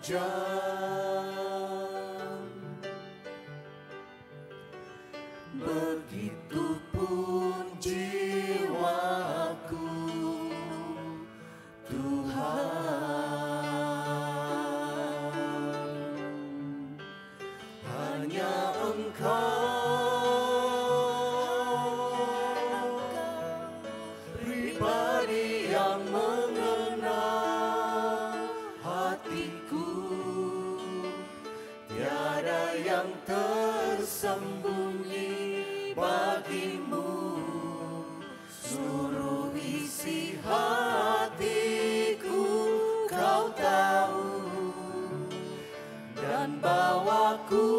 hujan. Begitupun jiwaku, Tuhan, hanya Engkau pribadi yang mengenal hatiku, tiada yang tersembunyi bagimu. Seluruh isi hatiku Kau tahu, dan bawaku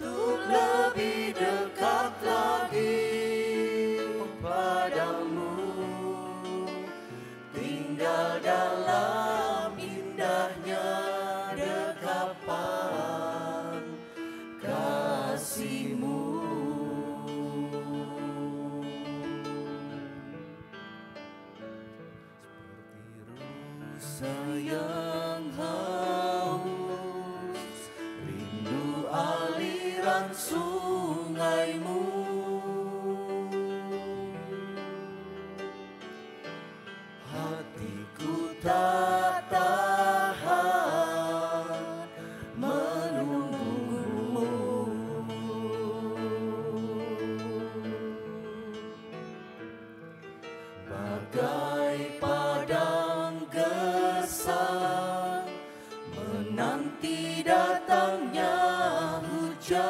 untuk lebih dekat lagi padamu, tinggal dalam indahnya dekapan kasih-Mu. Seperti rusa yang haus, rindu aliran sungai-Mu, hatiku tak tahan menunggu-Mu. Bagai padang gersang menanti datangnya hujan,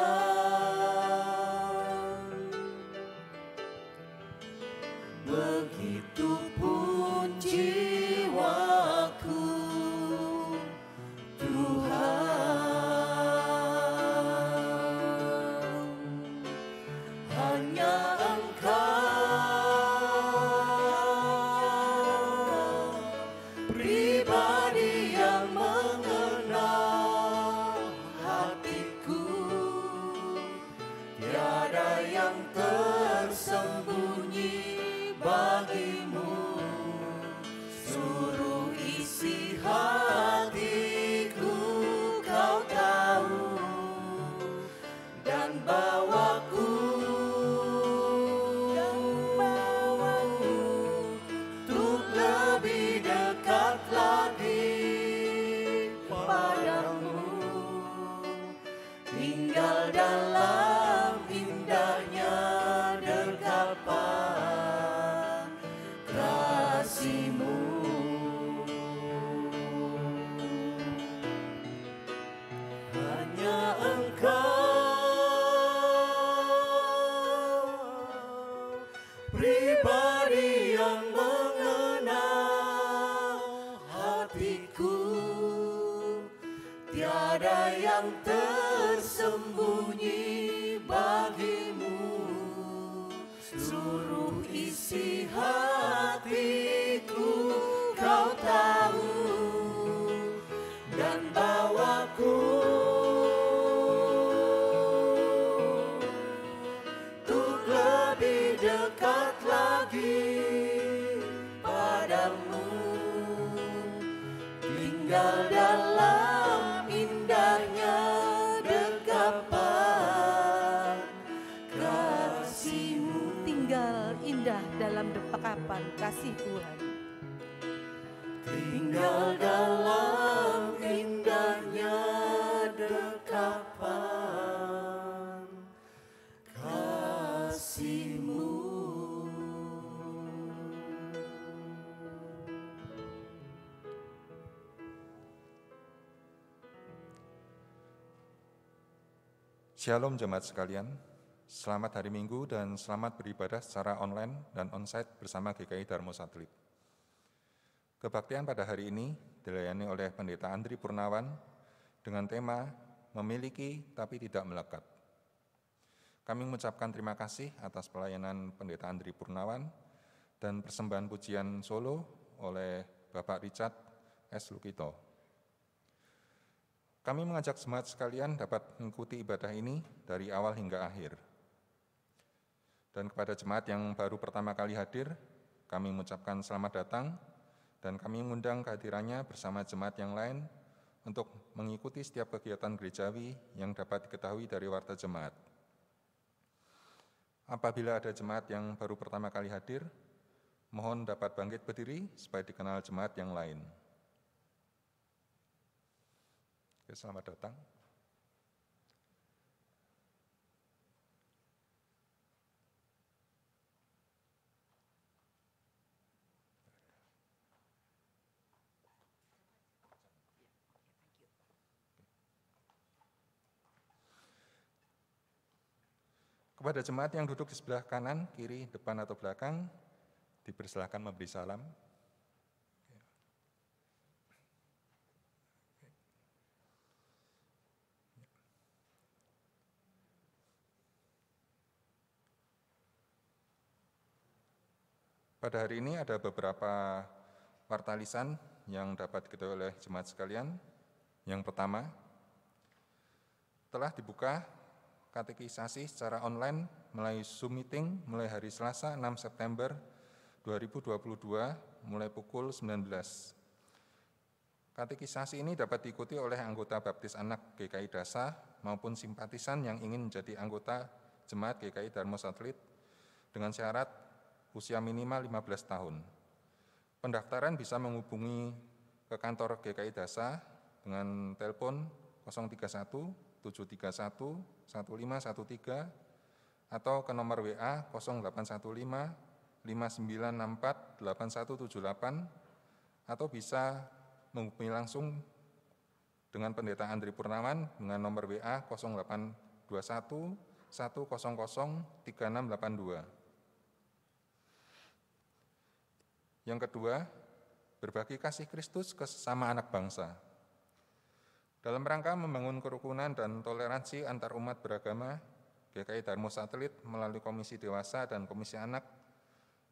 begitupun jiwaku, Tuhan, hanya Engkau pribadi yang mengenal hatiku, tiada yang tersembunyi bagimu. Seluruh isi hatiku Kau tahu, dan bawaku untuk lebih dekat lagi padamu, tinggal dalam indahnya dekapan kasih-Mu. Hanya Engkau pribadi yang mengenal hatiku, tiada yang tersembunyi bagimu. Seluruh isi hatiku Kau tahu, dan bawaku untuk lebih dekat lagi padamu, tinggal dalam indahnya dekapan kasih-Mu. Tinggal indah dalam dekapan kasih Tuhan. Tinggal dalam indahnya dekapan kasih-Mu. Shalom jemaat sekalian, selamat hari Minggu dan selamat beribadah secara online dan onsite bersama GKI Darmo Satelit. Kebaktian pada hari ini dilayani oleh Pendeta Andri Purnawan dengan tema Memiliki Tapi Tidak Melekat. Kami mengucapkan terima kasih atas pelayanan Pendeta Andri Purnawan dan persembahan pujian solo oleh Bapak Richard S. Lukito. Kami mengajak jemaat sekalian dapat mengikuti ibadah ini dari awal hingga akhir. Dan kepada jemaat yang baru pertama kali hadir, kami mengucapkan selamat datang dan kami mengundang kehadirannya bersama jemaat yang lain untuk mengikuti setiap kegiatan gerejawi yang dapat diketahui dari warta jemaat. Apabila ada jemaat yang baru pertama kali hadir, mohon dapat bangkit berdiri supaya dikenal jemaat yang lain. Oke, selamat datang. Kepada jemaat yang duduk di sebelah kanan, kiri, depan, atau belakang, dipersilakan memberi salam. Pada hari ini ada beberapa warta lisan yang dapat diketahui oleh jemaat sekalian. Yang pertama, telah dibuka katekisasi secara online melalui Zoom meeting mulai hari Selasa 6 September 2022 mulai pukul 19. Katekisasi ini dapat diikuti oleh anggota baptis anak GKI Dasa maupun simpatisan yang ingin menjadi anggota jemaat GKI Darmo Satelit dengan syarat usia minimal 15 tahun. Pendaftaran bisa menghubungi ke kantor GKI Dasa dengan telepon 031 731 1513 atau ke nomor WA 0815 5964 8178 atau bisa menghubungi langsung dengan Pendeta Andri Purnawan dengan nomor WA 0821 100 3682. Yang kedua, berbagi kasih Kristus ke sesama anak bangsa. Dalam rangka membangun kerukunan dan toleransi antar umat beragama, GKI Darmo Satelit melalui Komisi Dewasa dan Komisi Anak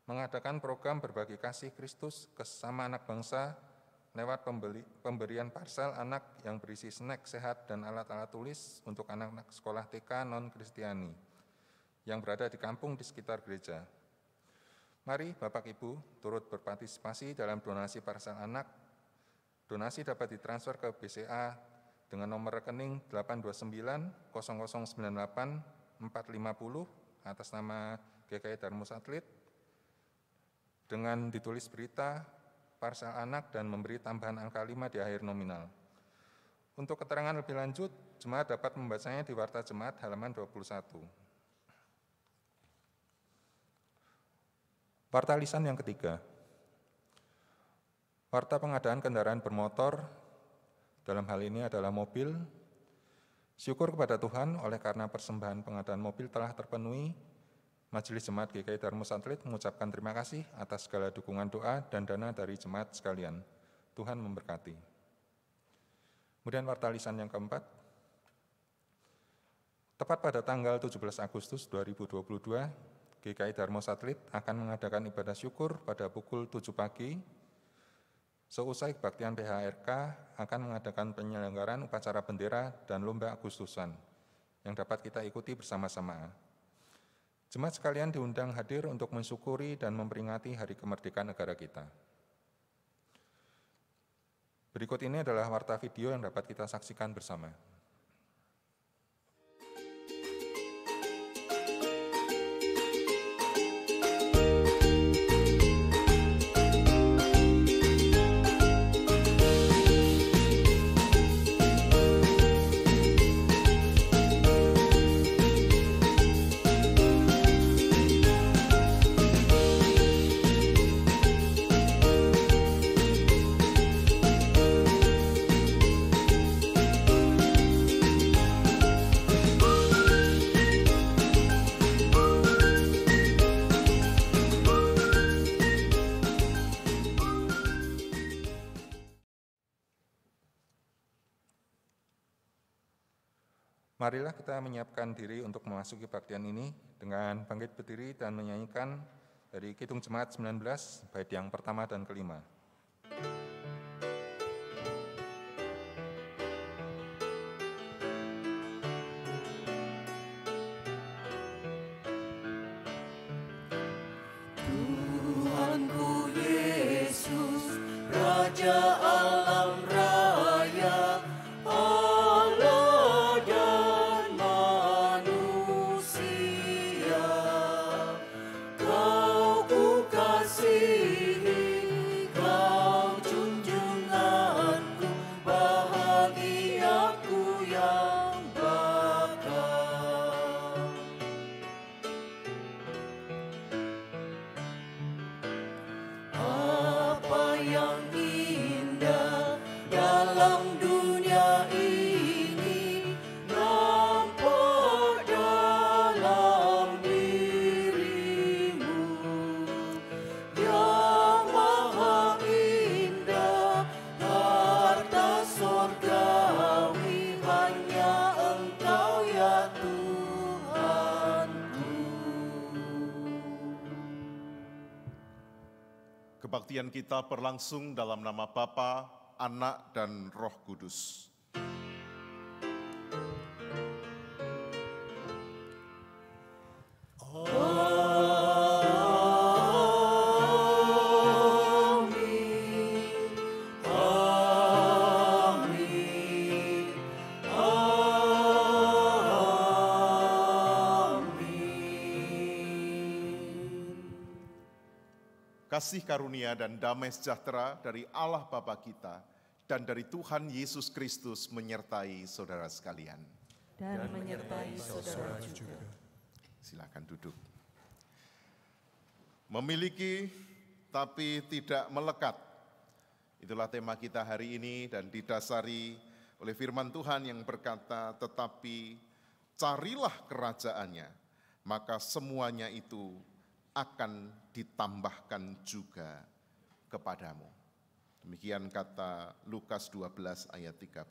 mengadakan program berbagi kasih Kristus ke sesama anak bangsa lewat pemberian parsel anak yang berisi snack sehat dan alat-alat tulis untuk anak-anak sekolah TK non-Kristiani yang berada di kampung di sekitar gereja. Mari Bapak Ibu turut berpartisipasi dalam donasi parsel anak. Donasi dapat ditransfer ke BCA dengan nomor rekening 829 0098 450 atas nama GKI Darmo Satelit dengan ditulis berita parsel anak dan memberi tambahan angka 5 di akhir nominal. Untuk keterangan lebih lanjut, jemaat dapat membacanya di warta jemaat halaman 21. Warta lisan yang ketiga. Warta pengadaan kendaraan bermotor, dalam hal ini adalah mobil. Syukur kepada Tuhan oleh karena persembahan pengadaan mobil telah terpenuhi, Majelis Jemaat GKI Darmo Satelit mengucapkan terima kasih atas segala dukungan doa dan dana dari jemaat sekalian. Tuhan memberkati. Kemudian warta lisan yang keempat. Tepat pada tanggal 17 Agustus 2022, GKI Darmo Satelit akan mengadakan ibadah syukur pada pukul 7 pagi. Seusai kebaktian PHRK akan mengadakan penyelenggaraan upacara bendera dan lomba Agustusan yang dapat kita ikuti bersama-sama. Jemaat sekalian diundang hadir untuk mensyukuri dan memperingati Hari Kemerdekaan negara kita. Berikut ini adalah warta video yang dapat kita saksikan bersama. Marilah kita menyiapkan diri untuk memasuki baktian ini dengan bangkit berdiri dan menyanyikan dari Kidung Jemaat 19, bait yang pertama dan kelima. Tuhanku Yesus, Raja alam raya, Allah dan manusia. Kau ku kasihi, kau junjunganku, bahagiaku yang bakal. Apa yang indah dalam dunia ini, nampak dalam dirimu. Yang maha indah, harta sorgawi, hanya Engkau ya Tuhanku. Kebaktian kita berlangsung dalam nama Bapa, Anak, dan Roh Kudus. Amin, amin, amin. Kasih karunia dan damai sejahtera dari Allah Bapa kita dan dari Tuhan Yesus Kristus menyertai saudara sekalian. Dan menyertai saudara juga. Silakan duduk. Memiliki tapi tidak melekat. Itulah tema kita hari ini dan didasari oleh firman Tuhan yang berkata, tetapi carilah kerajaannya, maka semuanya itu akan ditambahkan juga kepadamu. Demikian kata Lukas 12 ayat 31.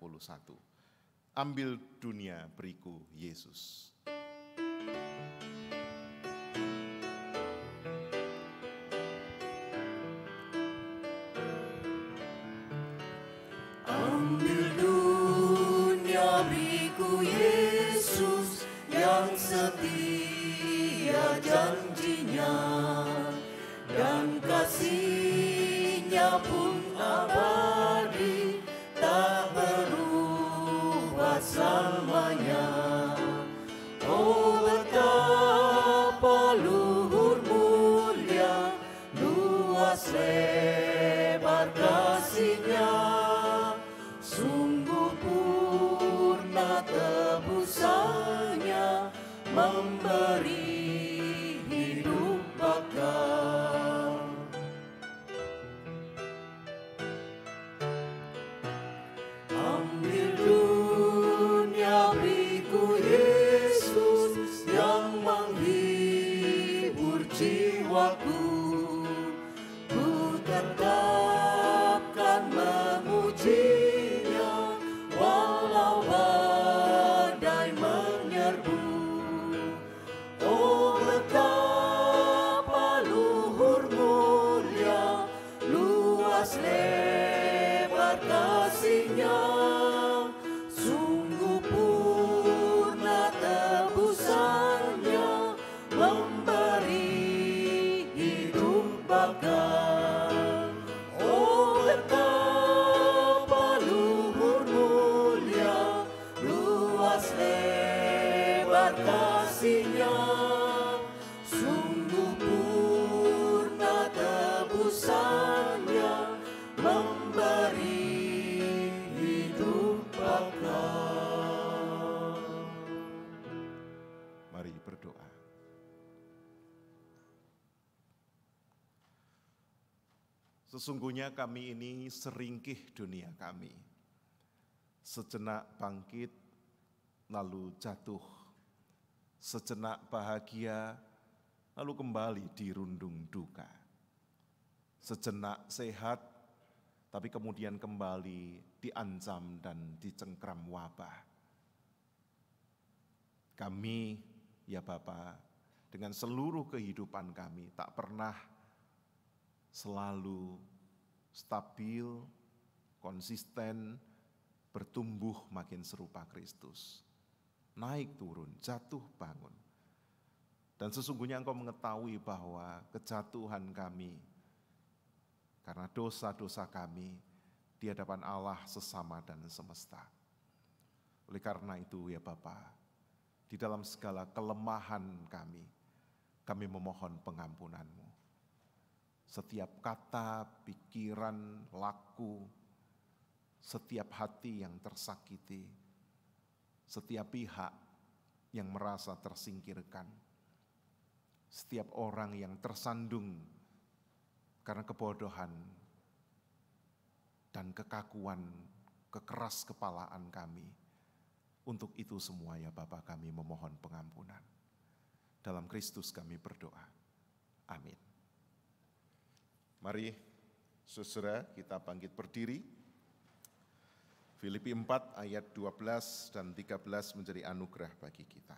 Ambil dunia, beriku Yesus. Ambil dunia, beriku Yesus, yang setia janjinya, dan kasih-Nya pun abadi, tak berubah selamanya. Oh, betapa luhur mulia, luas lebar kasih-Nya, sungguh purna tebusannya, memberi hidup bakal. Ambil dunia, beriku Yesus, yang menghibur jiwaku. Ku tetapkan memuji-Nya, walau badai menyerbu. Oh, betapa luhur mulia, luas lebar kasih-Nya, sungguh purna tebusannya, memberi hidup bakal. Oh, betapa luhur mulia, luas lebar kasih-Nya, sungguh purna tebusannya, memberi hidup bakal. Mari berdoa. Sesungguhnya kami ini seringkih dunia kami. Sejenak bangkit, lalu jatuh. Sejenak bahagia, lalu kembali dirundung duka. Sejenak sehat, tapi kemudian kembali diancam dan dicengkram wabah. Kami, ya Bapa, dengan seluruh kehidupan kami tak pernah selalu stabil, konsisten, bertumbuh makin serupa Kristus. Naik turun, jatuh bangun. Dan sesungguhnya Engkau mengetahui bahwa kejatuhan kami, karena dosa-dosa kami, di hadapan Allah sesama dan semesta. Oleh karena itu ya Bapa, di dalam segala kelemahan kami memohon pengampunan-Mu. Setiap kata, pikiran, laku, setiap hati yang tersakiti, setiap pihak yang merasa tersingkirkan, setiap orang yang tersandung karena kebodohan dan kekakuan, kekeras kepalaan kami. Untuk itu semua ya Bapa, kami memohon pengampunan. Dalam Kristus kami berdoa. Amin. Mari saudara kita bangkit berdiri. Filipi 4 ayat 12 dan 13 menjadi anugerah bagi kita.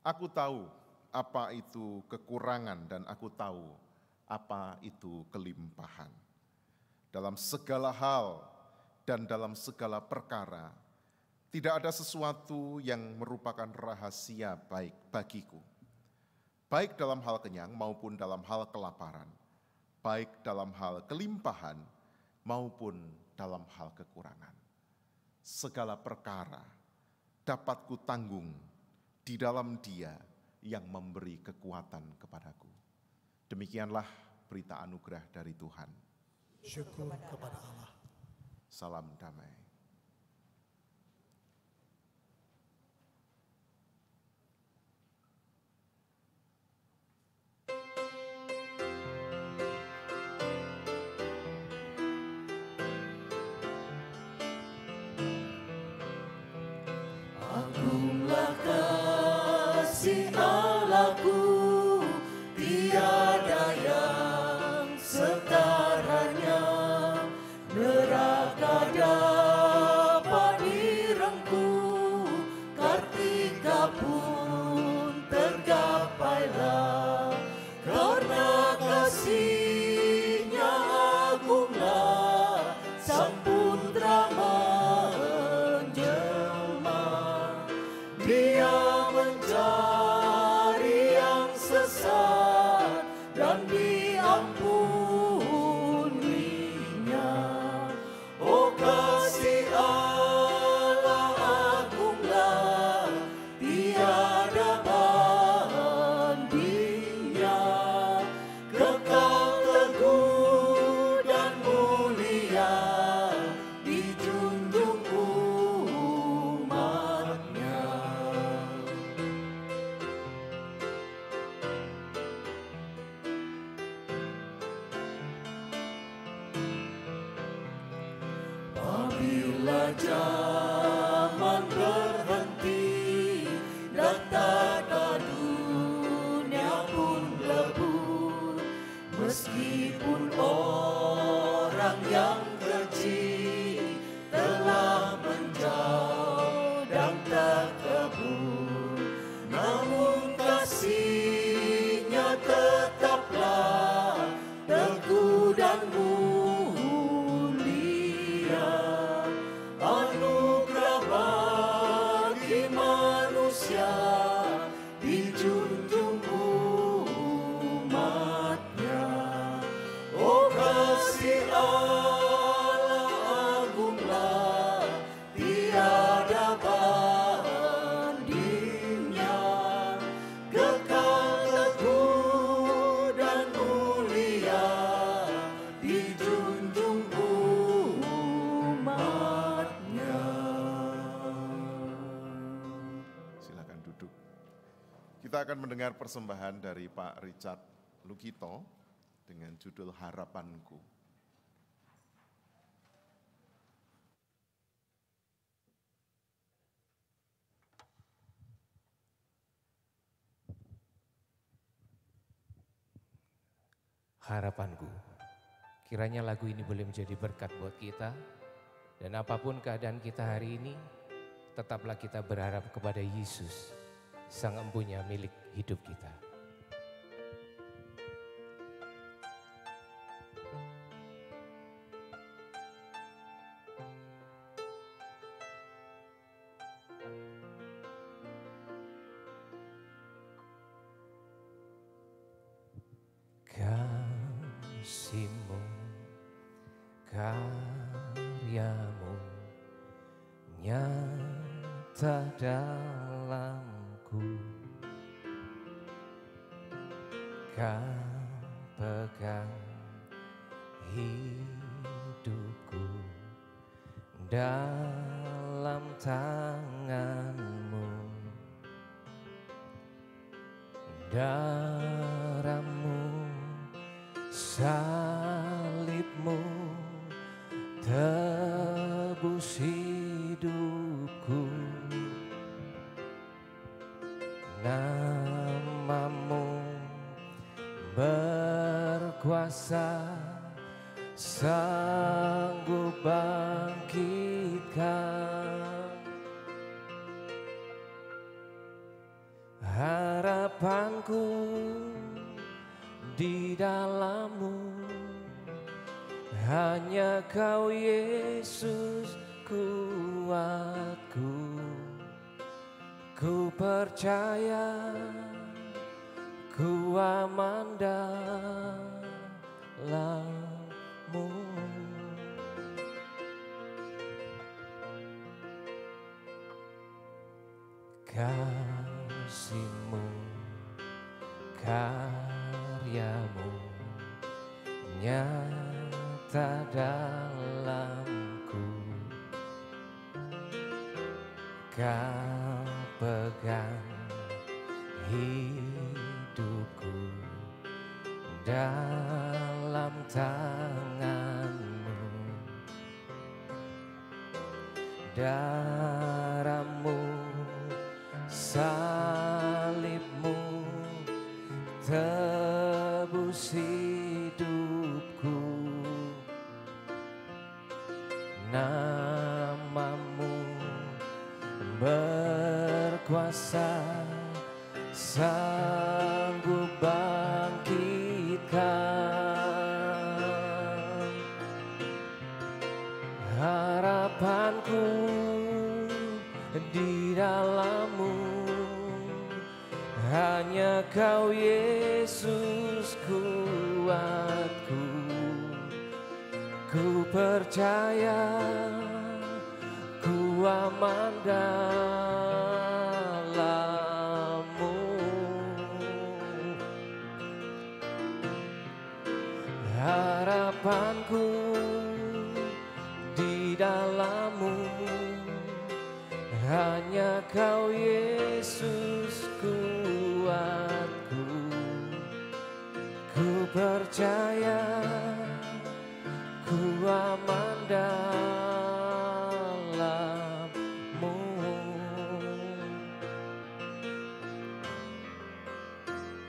Aku tahu apa itu kekurangan dan aku tahu apa itu kelimpahan. Dalam segala hal dan dalam segala perkara, tidak ada sesuatu yang merupakan rahasia baik bagiku. Baik dalam hal kenyang maupun dalam hal kelaparan, baik dalam hal kelimpahan maupun dalam hal kekurangan. Segala perkara dapat kutanggung di dalam Dia yang memberi kekuatan kepadaku. Demikianlah berita anugerah dari Tuhan. Syukur kepada Allah. Salam damai. Agunglah kasih Allahku, tiada yang setaranya. Neraka dapat direngkuh, Kartika pun tergapailah. Karena kasih-Nya agunglah, Sang Putra menjelma. Dia mencari yang sesat dan diampuninya. Oh kasih Allah agunglah, tiada bandingnya. Kekal teguh dan mulia, dijunjung umat-Nya. Apabila zaman berhenti dan tata dunia pun lebur, meskipun orang yang keji telah menjauh dan terkebur, namun kasih-Nya tetaplah teguh dan mulia. Anugerah bagi manusia, dijunjung umat-Nya. Oh kasih Allah agunglah, tiada bandingnya. Kekal teguh dan mulia, dijunjung umat-Nya. Silakan duduk. Kita akan mendengar persembahan dari Pak Richard Lukito dengan judul Harapanku. Harapanku, kiranya lagu ini boleh menjadi berkat buat kita, dan apapun keadaan kita hari ini, tetaplah kita berharap kepada Yesus, Sang Empunya milik hidup kita. Kasih-Mu, kasih karyamu nyata dalamku. Kau pegang hidupku dalam tanganmu. Darahmu, salibmu tebus hidupku. Namamu berkuasa, sanggup bangkitkan. Harapanku di dalam-Mu, hanya Kau Yesus kuatku. Ku percaya, ku aman dalam-Mu. Kasih-Mu, karya-Mu nyata dalamku. Kau pegang hidupku dalam tangan-Mu. Darah-Mu, salib-Mu tebus hidupku. Nama-Mu berkuasa, sanggup bangkitkan. Harapanku di dalam-Mu, hanya Kau Yesus kuatku. Ku percaya, ku aman dalam-Mu. Harapanku di dalam-Mu, hanya Kau Yesus kuatku. Ku percaya, ku aman dalam-Mu.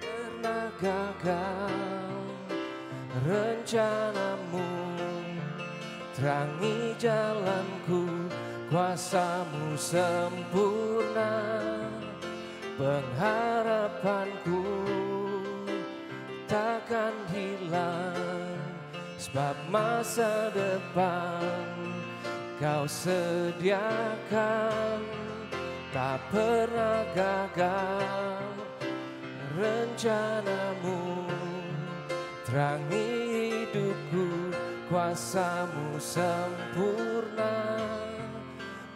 Pernah gagal rencana-Mu, terangi jalanku, kuasa-Mu sempurna. Pengharapanku takkan hilang, sebab masa depan Kau sediakan. Tak pernah gagal rencana-Mu, terangi hidupku, kuasa-Mu sempurna.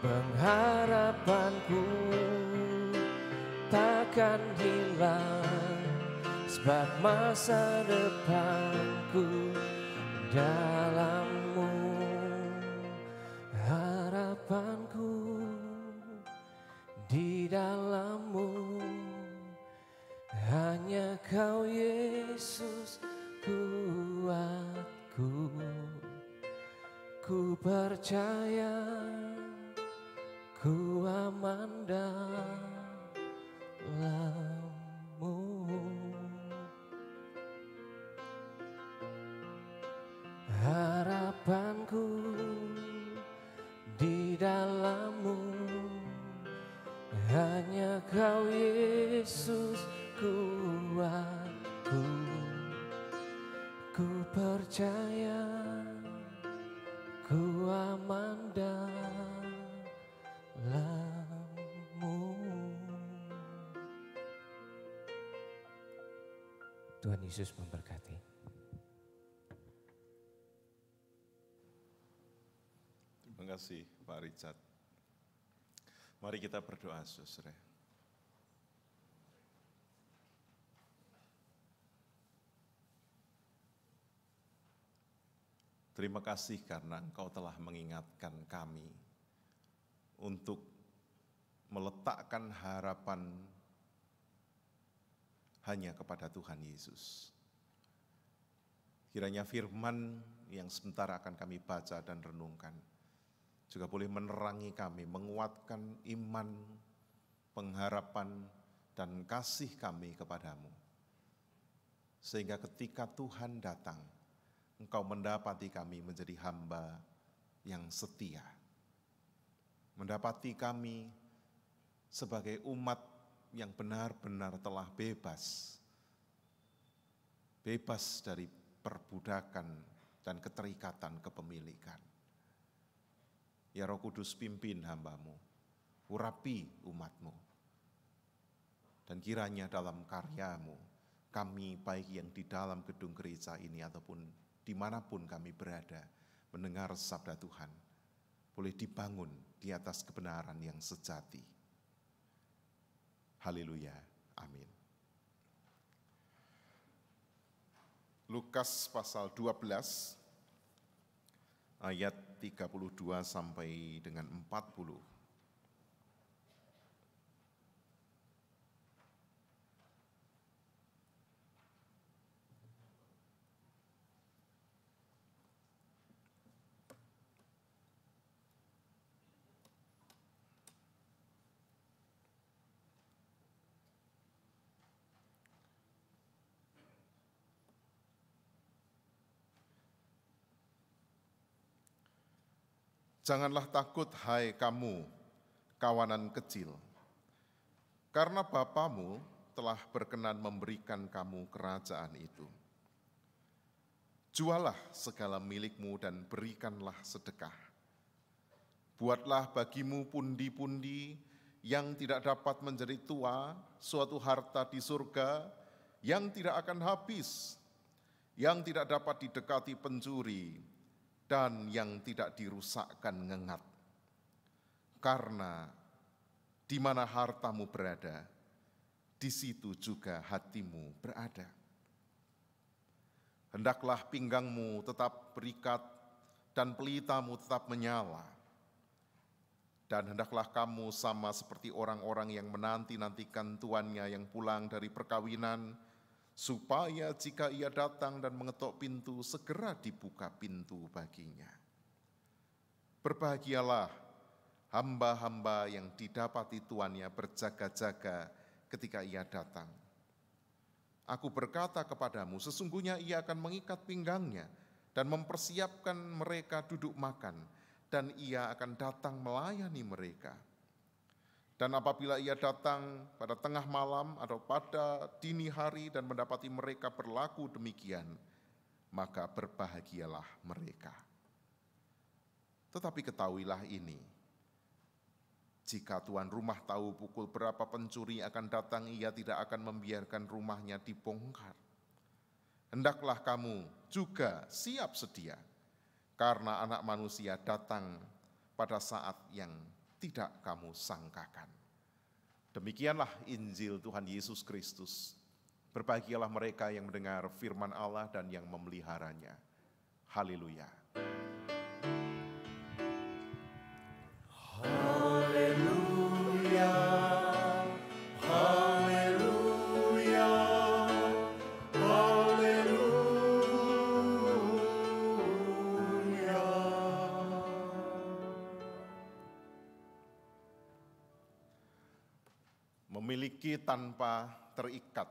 Pengharapanku takkan hilang, sebab masa depanku dalam-Mu. Harapanku di dalam-Mu, hanya Kau Yesus kuatku. Ku percaya, ku aman dalam-Mu. Harapanku di dalam-Mu, hanya Kau Yesus kuatku. Ku percaya, ku aman dalam-Mu. Tuhan Yesus memberkati. kasih Pak Richard. Mari kita berdoa, saudara. Terima kasih karena Engkau telah mengingatkan kami untuk meletakkan harapan hanya kepada Tuhan Yesus. Kiranya firman yang sebentar akan kami baca dan renungkan juga boleh menerangi kami, menguatkan iman, pengharapan, dan kasih kami kepadamu. Sehingga ketika Tuhan datang, Engkau mendapati kami menjadi hamba yang setia. Mendapati kami sebagai umat yang benar-benar telah bebas. Bebas dari perbudakan dan keterikatan kepemilikan. Ya Roh Kudus, pimpin hamba-Mu, urapi umat-Mu. Dan kiranya dalam karya-Mu, kami baik yang di dalam gedung gereja ini ataupun dimanapun kami berada, mendengar sabda Tuhan, boleh dibangun di atas kebenaran yang sejati. Haleluya, amin. Lukas pasal 12, ayat 32 sampai dengan 40. Janganlah takut, hai kamu, kawanan kecil, karena Bapamu telah berkenan memberikan kamu kerajaan itu. Jualah segala milikmu dan berikanlah sedekah. Buatlah bagimu pundi-pundi yang tidak dapat menjadi tua, suatu harta di surga yang tidak akan habis, yang tidak dapat didekati pencuri, dan yang tidak dirusakkan ngengat. Karena di mana hartamu berada, di situ juga hatimu berada. Hendaklah pinggangmu tetap berikat dan pelitamu tetap menyala. Dan hendaklah kamu sama seperti orang-orang yang menanti-nantikan tuannya yang pulang dari perkawinan, supaya jika ia datang dan mengetok pintu, segera dibuka pintu baginya. Berbahagialah hamba-hamba yang didapati tuannya berjaga-jaga ketika ia datang. Aku berkata kepadamu, sesungguhnya ia akan mengikat pinggangnya dan mempersiapkan mereka duduk makan, dan ia akan datang melayani mereka. Dan apabila ia datang pada tengah malam atau pada dini hari dan mendapati mereka berlaku demikian, maka berbahagialah mereka. Tetapi ketahuilah ini, jika tuan rumah tahu pukul berapa pencuri akan datang, ia tidak akan membiarkan rumahnya dibongkar. Hendaklah kamu juga siap sedia, karena Anak Manusia datang pada saat yang tidak kamu sangkakan. Demikianlah Injil Tuhan Yesus Kristus. Berbahagialah mereka yang mendengar firman Allah dan yang memeliharanya. Haleluya. Haleluya, haleluya, haleluya. Memiliki tanpa terikat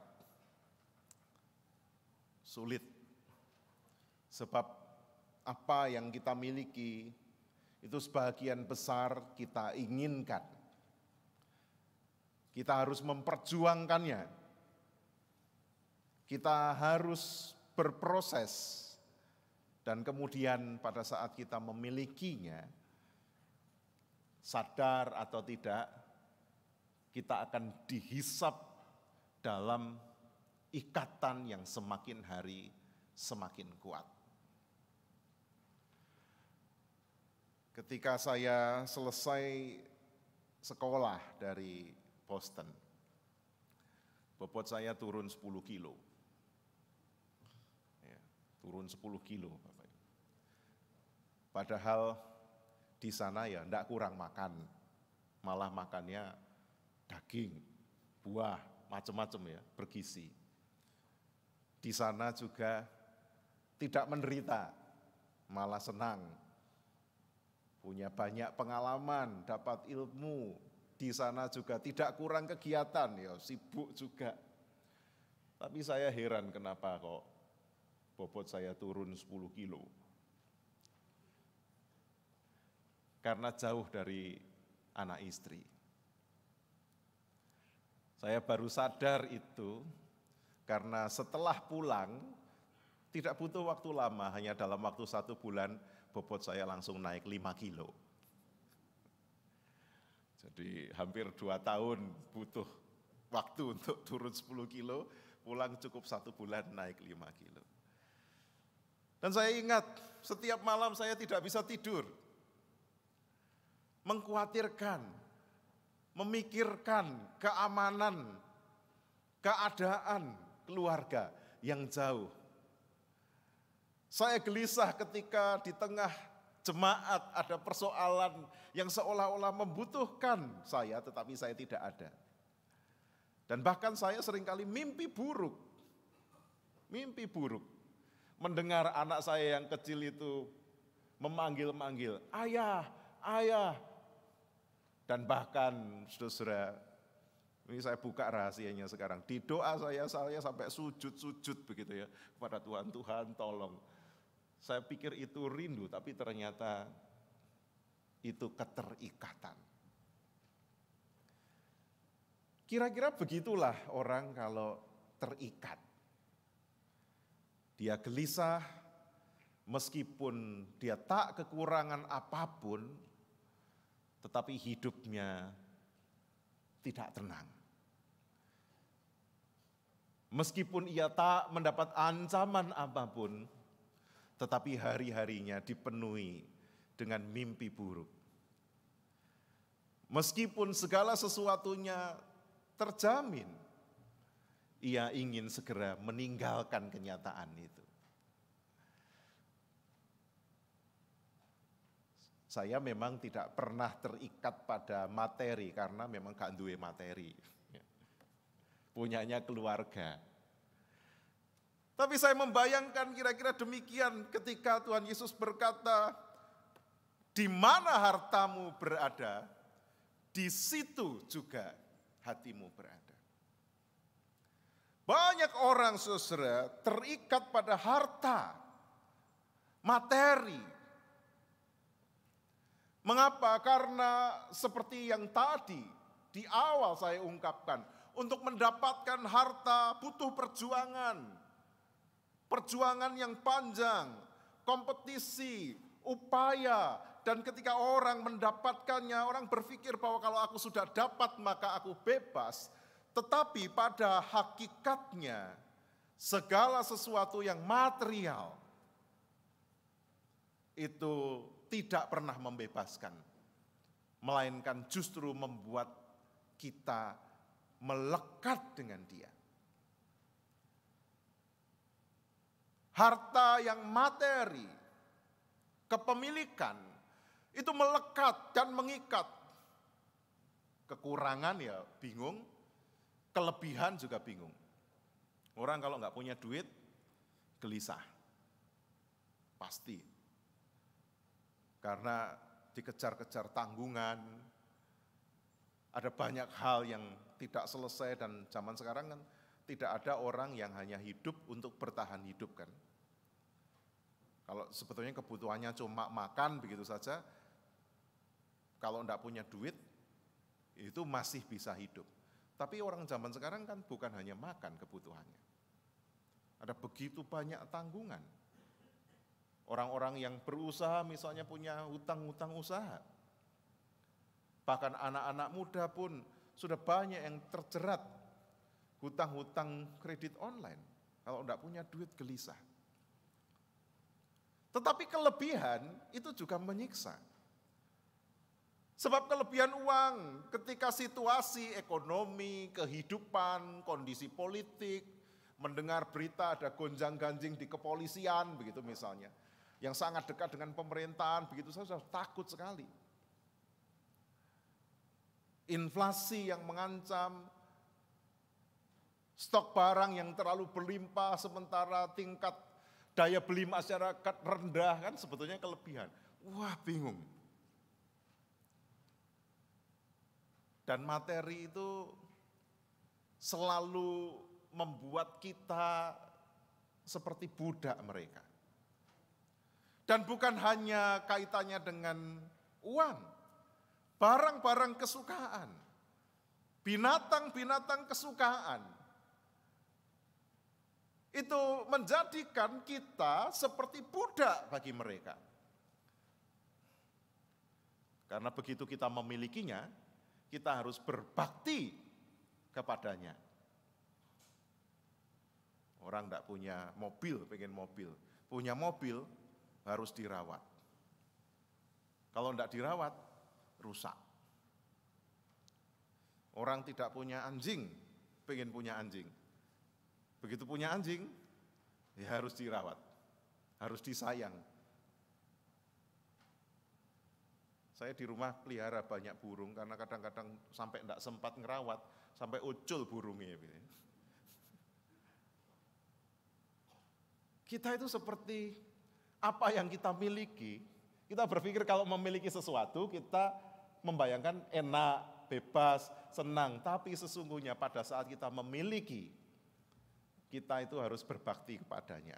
sulit, sebab apa yang kita miliki itu sebagian besar kita inginkan. Kita harus memperjuangkannya. Kita harus berproses. Dan kemudian pada saat kita memilikinya, sadar atau tidak, kita akan dihisap dalam ikatan yang semakin hari semakin kuat. Ketika saya selesai sekolah dari Boston, bobot saya turun 10 kilo. Ya, turun 10 kilo. Bapak. Padahal di sana ya enggak kurang makan, malah makannya daging, buah, macam-macam ya, bergizi. Di sana juga tidak menderita, malah senang. Punya banyak pengalaman, dapat ilmu. Di sana juga tidak kurang kegiatan, ya sibuk juga. Tapi saya heran kenapa kok bobot saya turun 10 kilo. Karena jauh dari anak istri. Saya baru sadar itu karena setelah pulang, tidak butuh waktu lama, hanya dalam waktu 1 bulan, bobot saya langsung naik 5 kilo. Jadi hampir 2 tahun butuh waktu untuk turun 10 kilo, pulang cukup 1 bulan naik 5 kilo. Dan saya ingat setiap malam saya tidak bisa tidur. Mengkhawatirkan, memikirkan keamanan, keadaan keluarga yang jauh. Saya gelisah ketika di tengah jemaat ada persoalan yang seolah-olah membutuhkan saya, tetapi saya tidak ada. Dan bahkan saya seringkali mimpi buruk. Mimpi buruk. Mendengar anak saya yang kecil itu memanggil-manggil, ayah, ayah. Dan bahkan saudara, ini saya buka rahasianya sekarang. Di doa saya sampai sujud-sujud begitu ya kepada Tuhan, Tuhan tolong. Saya pikir itu rindu, tapi ternyata itu keterikatan. Kira-kira begitulah orang kalau terikat. Dia gelisah, meskipun dia tak kekurangan apapun, tetapi hidupnya tidak tenang. Meskipun ia tak mendapat ancaman apapun, tetapi hari-harinya dipenuhi dengan mimpi buruk. Meskipun segala sesuatunya terjamin, ia ingin segera meninggalkan kenyataan itu. Saya memang tidak pernah terikat pada materi karena memang gak duwe materi. Punyanya keluarga. Tapi saya membayangkan kira-kira demikian ketika Tuhan Yesus berkata, di mana hartamu berada, di situ juga hatimu berada. Banyak orang saudara terikat pada harta, materi. Mengapa? Karena seperti yang tadi di awal saya ungkapkan, untuk mendapatkan harta butuh perjuangan. Perjuangan yang panjang, kompetisi, upaya, dan ketika orang mendapatkannya, orang berpikir bahwa kalau aku sudah dapat maka aku bebas. Tetapi pada hakikatnya, segala sesuatu yang material itu tidak pernah membebaskan, melainkan justru membuat kita melekat dengan dia. Harta yang materi, kepemilikan, itu melekat dan mengikat. Kekurangan ya bingung, kelebihan juga bingung. Orang kalau nggak punya duit, gelisah. Pasti. Karena dikejar-kejar tanggungan, ada banyak hal yang tidak selesai dan zaman sekarang kan tidak ada orang yang hanya hidup untuk bertahan hidup kan. Kalau sebetulnya kebutuhannya cuma makan begitu saja, kalau enggak punya duit, itu masih bisa hidup. Tapi orang zaman sekarang kan bukan hanya makan kebutuhannya. Ada begitu banyak tanggungan. Orang-orang yang berusaha misalnya punya hutang-hutang usaha. Bahkan anak-anak muda pun sudah banyak yang terjerat hutang-hutang kredit online. Kalau enggak punya duit gelisah. Tetapi kelebihan itu juga menyiksa. Sebab kelebihan uang ketika situasi ekonomi, kehidupan, kondisi politik, mendengar berita ada gonjang-ganjing di kepolisian, begitu misalnya, yang sangat dekat dengan pemerintahan, begitu saya sudah takut sekali. Inflasi yang mengancam, stok barang yang terlalu berlimpah sementara tingkat daya beli masyarakat rendah, kan sebetulnya kelebihan. Wah, bingung. Dan materi itu selalu membuat kita seperti budak mereka. Dan bukan hanya kaitannya dengan uang, barang-barang kesukaan, binatang-binatang kesukaan, itu menjadikan kita seperti budak bagi mereka. Karena begitu kita memilikinya, kita harus berbakti kepadanya. Orang tidak punya mobil, pengen mobil. Punya mobil harus dirawat. Kalau tidak dirawat, rusak. Orang tidak punya anjing, pengen punya anjing. Begitu punya anjing, ya harus dirawat, harus disayang. Saya di rumah pelihara banyak burung karena kadang-kadang sampai tidak sempat ngerawat, sampai ucul burungnya. Kita itu seperti apa yang kita miliki, kita berpikir kalau memiliki sesuatu kita membayangkan enak, bebas, senang. Tapi sesungguhnya pada saat kita memiliki, kita itu harus berbakti kepadanya.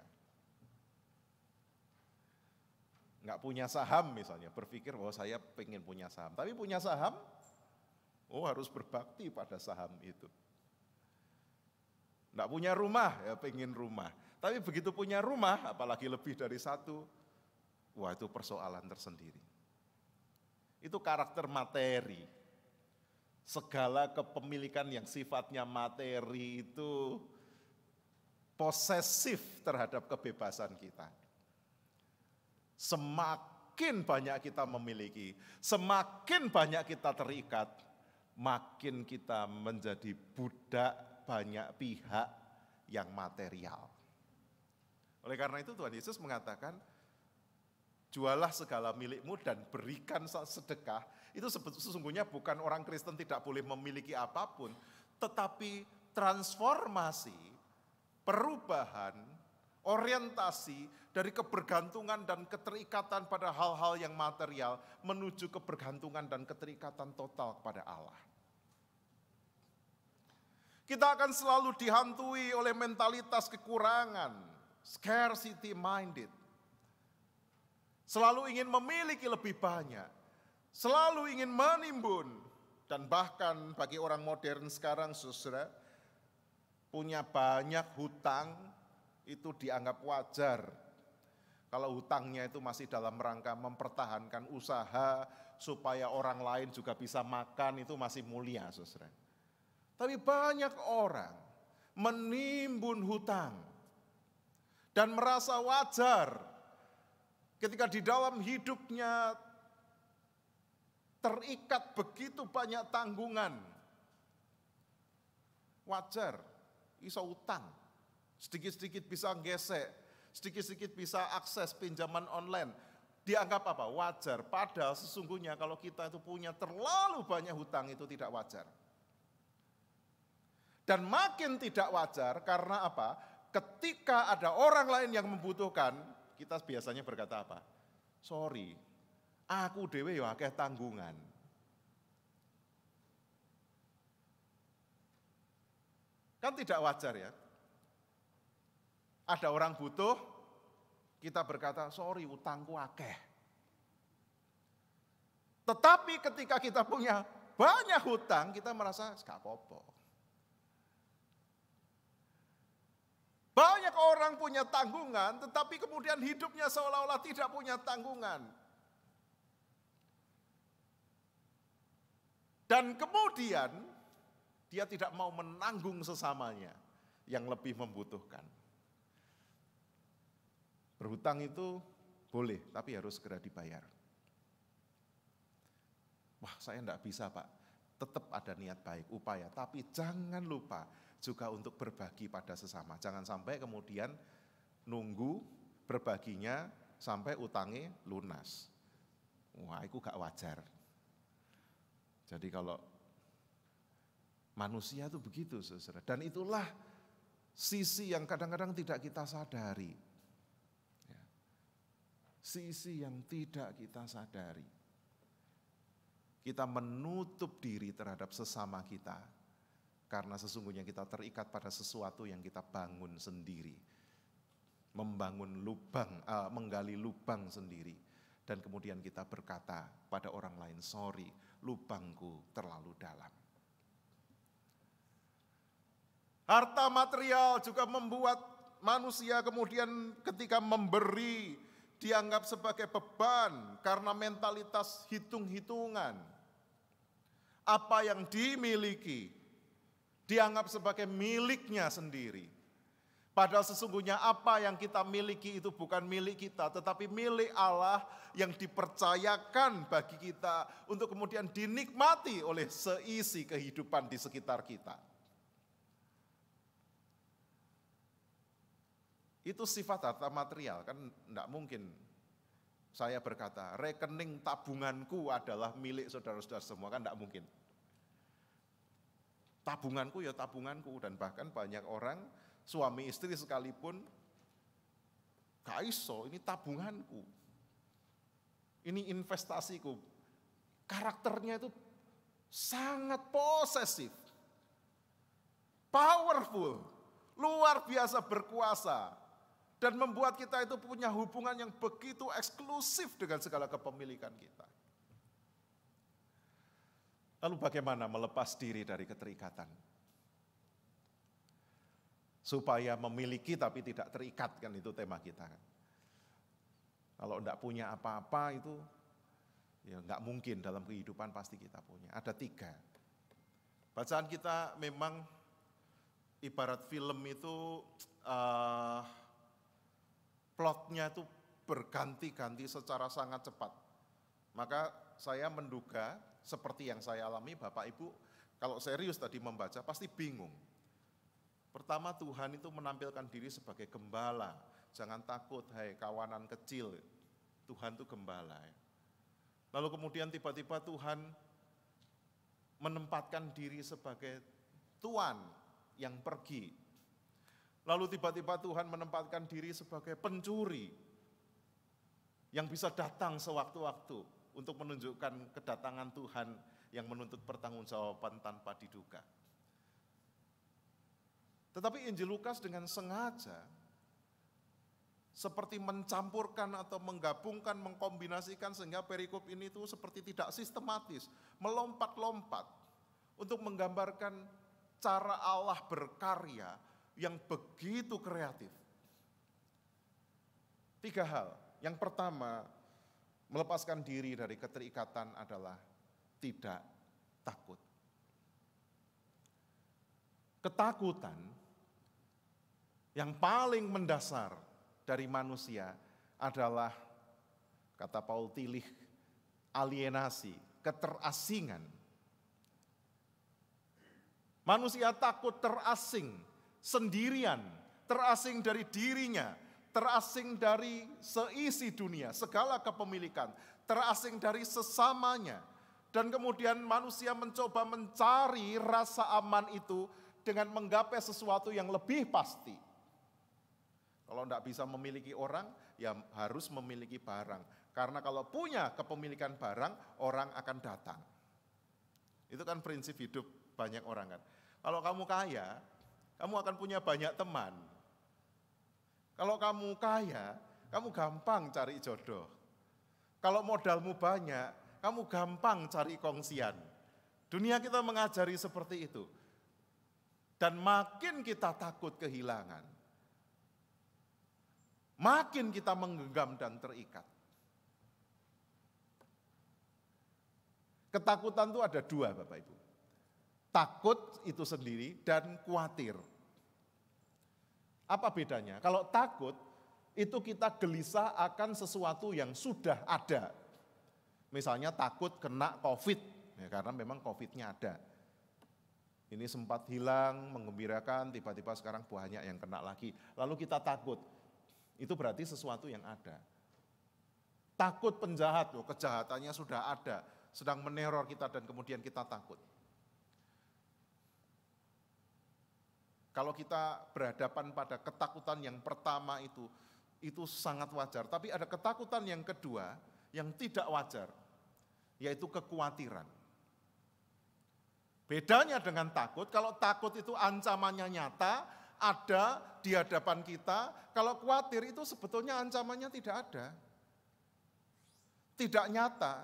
Nggak punya saham misalnya, berpikir bahwa saya pengen punya saham. Tapi punya saham, harus berbakti pada saham itu. Nggak punya rumah, ya pengen rumah. Tapi begitu punya rumah, apalagi lebih dari satu, wah itu persoalan tersendiri. Itu karakter materi. Segala kepemilikan yang sifatnya materi itu posesif terhadap kebebasan kita. Semakin banyak kita memiliki, semakin banyak kita terikat, makin kita menjadi budak banyak pihak yang material. Oleh karena itu Tuhan Yesus mengatakan, jualah segala milikmu dan berikan sedekah. Itu sesungguhnya bukan orang Kristen tidak boleh memiliki apapun, tetapi transformasi, perubahan, orientasi dari kebergantungan dan keterikatan pada hal-hal yang material menuju kebergantungan dan keterikatan total kepada Allah. Kita akan selalu dihantui oleh mentalitas kekurangan, scarcity minded. Selalu ingin memiliki lebih banyak, selalu ingin menimbun, dan bahkan bagi orang modern sekarang, saudara, punya banyak hutang itu dianggap wajar. Kalau hutangnya itu masih dalam rangka mempertahankan usaha supaya orang lain juga bisa makan, itu masih mulia, saudara. Tapi banyak orang menimbun hutang dan merasa wajar ketika di dalam hidupnya terikat begitu banyak tanggungan. Wajar, iso utang. Sedikit-sedikit bisa gesek, sedikit-sedikit bisa akses pinjaman online. Dianggap apa? Wajar. Padahal sesungguhnya kalau kita itu punya terlalu banyak hutang itu tidak wajar. Dan makin tidak wajar karena apa? Ketika ada orang lain yang membutuhkan, kita biasanya berkata apa? Sorry, aku dewe yo akeh tanggungan. Kan tidak wajar ya? Ada orang butuh, kita berkata, sorry utangku akeh. Tetapi ketika kita punya banyak hutang, kita merasa gak apa-apa. Banyak orang punya tanggungan, tetapi kemudian hidupnya seolah-olah tidak punya tanggungan. Dan kemudian dia tidak mau menanggung sesamanya yang lebih membutuhkan. Berhutang itu boleh, tapi harus segera dibayar. Wah, saya enggak bisa, Pak. Tetap ada niat baik, upaya. Tapi jangan lupa juga untuk berbagi pada sesama. Jangan sampai kemudian nunggu berbaginya sampai utangnya lunas. Wah, itu gak wajar. Jadi kalau manusia itu begitu, saudara. Dan itulah sisi yang kadang-kadang tidak kita sadari. Ya. Sisi yang tidak kita sadari. Kita menutup diri terhadap sesama kita. Karena sesungguhnya kita terikat pada sesuatu yang kita bangun sendiri. Membangun lubang, menggali lubang sendiri. Dan kemudian kita berkata pada orang lain, sorry, lubangku terlalu dalam. Harta material juga membuat manusia kemudian ketika memberi dianggap sebagai beban karena mentalitas hitung-hitungan. Apa yang dimiliki dianggap sebagai miliknya sendiri. Padahal sesungguhnya apa yang kita miliki itu bukan milik kita, tetapi milik Allah yang dipercayakan bagi kita untuk kemudian dinikmati oleh seisi kehidupan di sekitar kita. Itu sifat harta material, kan enggak mungkin saya berkata, rekening tabunganku adalah milik saudara-saudara semua, kan enggak mungkin. Tabunganku ya tabunganku, dan bahkan banyak orang, suami istri sekalipun, gak iso, ini tabunganku, ini investasiku. Karakternya itu sangat posesif, powerful, luar biasa berkuasa, dan membuat kita itu punya hubungan yang begitu eksklusif dengan segala kepemilikan kita. Lalu bagaimana melepas diri dari keterikatan? Supaya memiliki tapi tidak terikat, kan itu tema kita. Kalau enggak punya apa-apa itu, ya enggak mungkin dalam kehidupan pasti kita punya. Ada 3. Bacaan kita memang ibarat film itu, plotnya itu berganti-ganti secara sangat cepat. Maka saya menduga seperti yang saya alami, Bapak Ibu, kalau serius tadi membaca pasti bingung. Pertama, Tuhan itu menampilkan diri sebagai gembala. Jangan takut, hai kawanan kecil, Tuhan itu gembala. Lalu kemudian tiba-tiba Tuhan menempatkan diri sebagai Tuan yang pergi. Lalu tiba-tiba Tuhan menempatkan diri sebagai pencuri yang bisa datang sewaktu-waktu untuk menunjukkan kedatangan Tuhan yang menuntut pertanggungjawaban tanpa diduga. Tetapi Injil Lukas dengan sengaja seperti mencampurkan atau menggabungkan, mengkombinasikan sehingga perikop ini itu seperti tidak sistematis, melompat-lompat untuk menggambarkan cara Allah berkarya yang begitu kreatif. 3 hal. Yang pertama, melepaskan diri dari keterikatan adalah tidak takut. Ketakutan yang paling mendasar dari manusia adalah, kata Paul Tillich, alienasi, keterasingan. Manusia takut terasing, sendirian, terasing dari dirinya, terasing dari seisi dunia, segala kepemilikan, terasing dari sesamanya. Dan kemudian manusia mencoba mencari rasa aman itu dengan menggapai sesuatu yang lebih pasti. Kalau tidak bisa memiliki orang, ya harus memiliki barang. Karena kalau punya kepemilikan barang, orang akan datang. Itu kan prinsip hidup banyak orang kan. Kalau kamu kaya, kamu akan punya banyak teman. Kalau kamu kaya, kamu gampang cari jodoh. Kalau modalmu banyak, kamu gampang cari kongsian. Dunia kita mengajari seperti itu. Dan makin kita takut kehilangan, makin kita menggenggam dan terikat. Ketakutan itu ada 2, Bapak Ibu. Takut itu sendiri dan khawatir. Apa bedanya? Kalau takut, itu kita gelisah akan sesuatu yang sudah ada. Misalnya takut kena COVID, ya karena memang COVID-nya ada. Ini sempat hilang, menggembirakan, tiba-tiba sekarang banyak yang kena lagi. Lalu kita takut, itu berarti sesuatu yang ada. Takut penjahat, loh, kejahatannya sudah ada, sedang meneror kita dan kemudian kita takut. Kalau kita berhadapan pada ketakutan yang pertama itu sangat wajar. Tapi ada ketakutan yang kedua yang tidak wajar, yaitu kekhawatiran. Bedanya dengan takut, kalau takut itu ancamannya nyata, ada di hadapan kita. Kalau khawatir itu sebetulnya ancamannya tidak ada. Tidak nyata.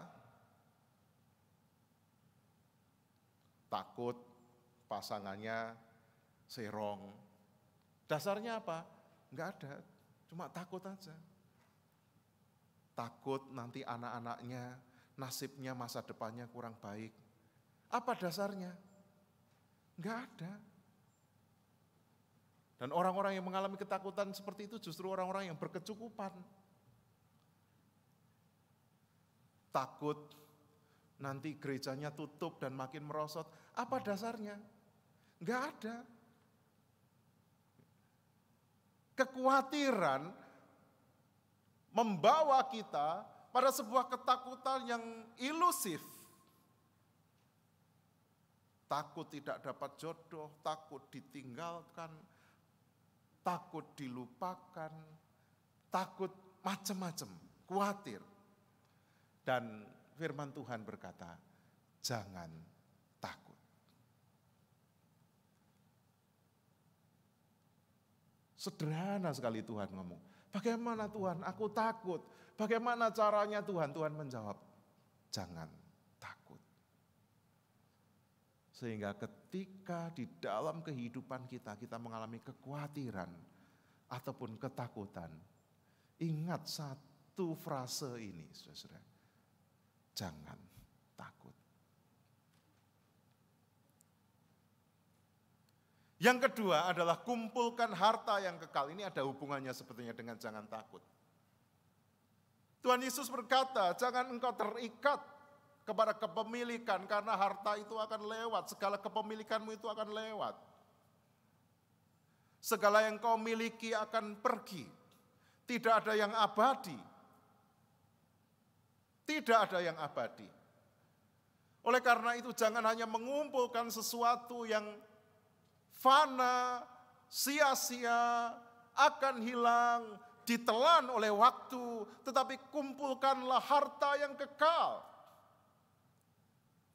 Takut pasangannya serong. Dasarnya apa? Enggak ada, cuma takut aja. Takut nanti anak-anaknya, nasibnya masa depannya kurang baik. Apa dasarnya? Enggak ada. Dan orang-orang yang mengalami ketakutan seperti itu justru orang-orang yang berkecukupan. Takut nanti gerejanya tutup dan makin merosot. Apa dasarnya? Enggak ada. Kekhawatiran membawa kita pada sebuah ketakutan yang ilusif. Takut tidak dapat jodoh, takut ditinggalkan, takut dilupakan, takut macam-macam, khawatir. Dan firman Tuhan berkata, jangan takut. Sederhana sekali Tuhan ngomong. Bagaimana Tuhan? Aku takut. Bagaimana caranya Tuhan? Tuhan menjawab, jangan takut. Sehingga ketika di dalam kehidupan kita mengalami kekhawatiran ataupun ketakutan, ingat satu frase ini, saudara. Jangan takut. Yang kedua adalah kumpulkan harta yang kekal. Ini ada hubungannya sebetulnya dengan jangan takut. Tuhan Yesus berkata, jangan engkau terikat kepada kepemilikan, karena harta itu akan lewat, segala kepemilikanmu itu akan lewat. Segala yang kau miliki akan pergi, tidak ada yang abadi. Tidak ada yang abadi. Oleh karena itu jangan hanya mengumpulkan sesuatu yang fana, sia-sia, akan hilang, ditelan oleh waktu, tetapi kumpulkanlah harta yang kekal.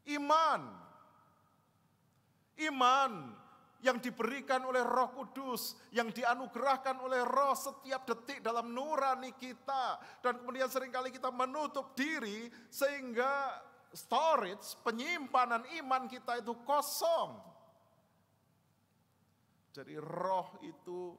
Iman yang diberikan oleh Roh Kudus, yang dianugerahkan oleh Roh setiap detik dalam nurani kita. Dan kemudian seringkali kita menutup diri sehingga storage, penyimpanan iman kita itu kosong. Jadi Roh itu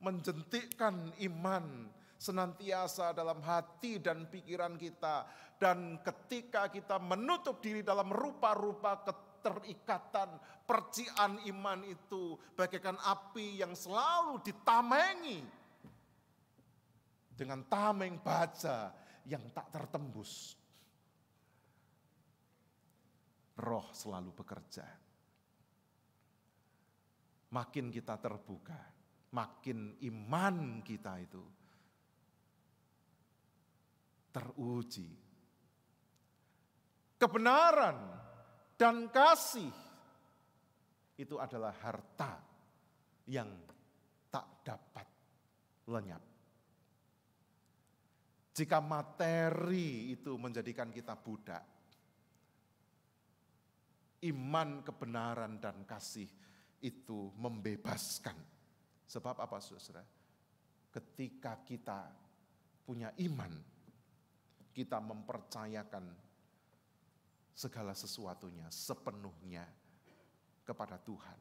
menjentikkan iman senantiasa dalam hati dan pikiran kita. Dan ketika kita menutup diri dalam rupa-rupa keterikatan, percikan iman itu bagaikan api yang selalu ditamengi dengan tameng baja yang tak tertembus. Roh selalu bekerja. Makin kita terbuka, makin iman kita itu teruji. Kebenaran dan kasih itu adalah harta yang tak dapat lenyap. Jika materi itu menjadikan kita budak, iman, kebenaran, dan kasih itu membebaskan. Sebab apa, saudara? Ketika kita punya iman, kita mempercayakan segala sesuatunya sepenuhnya kepada Tuhan.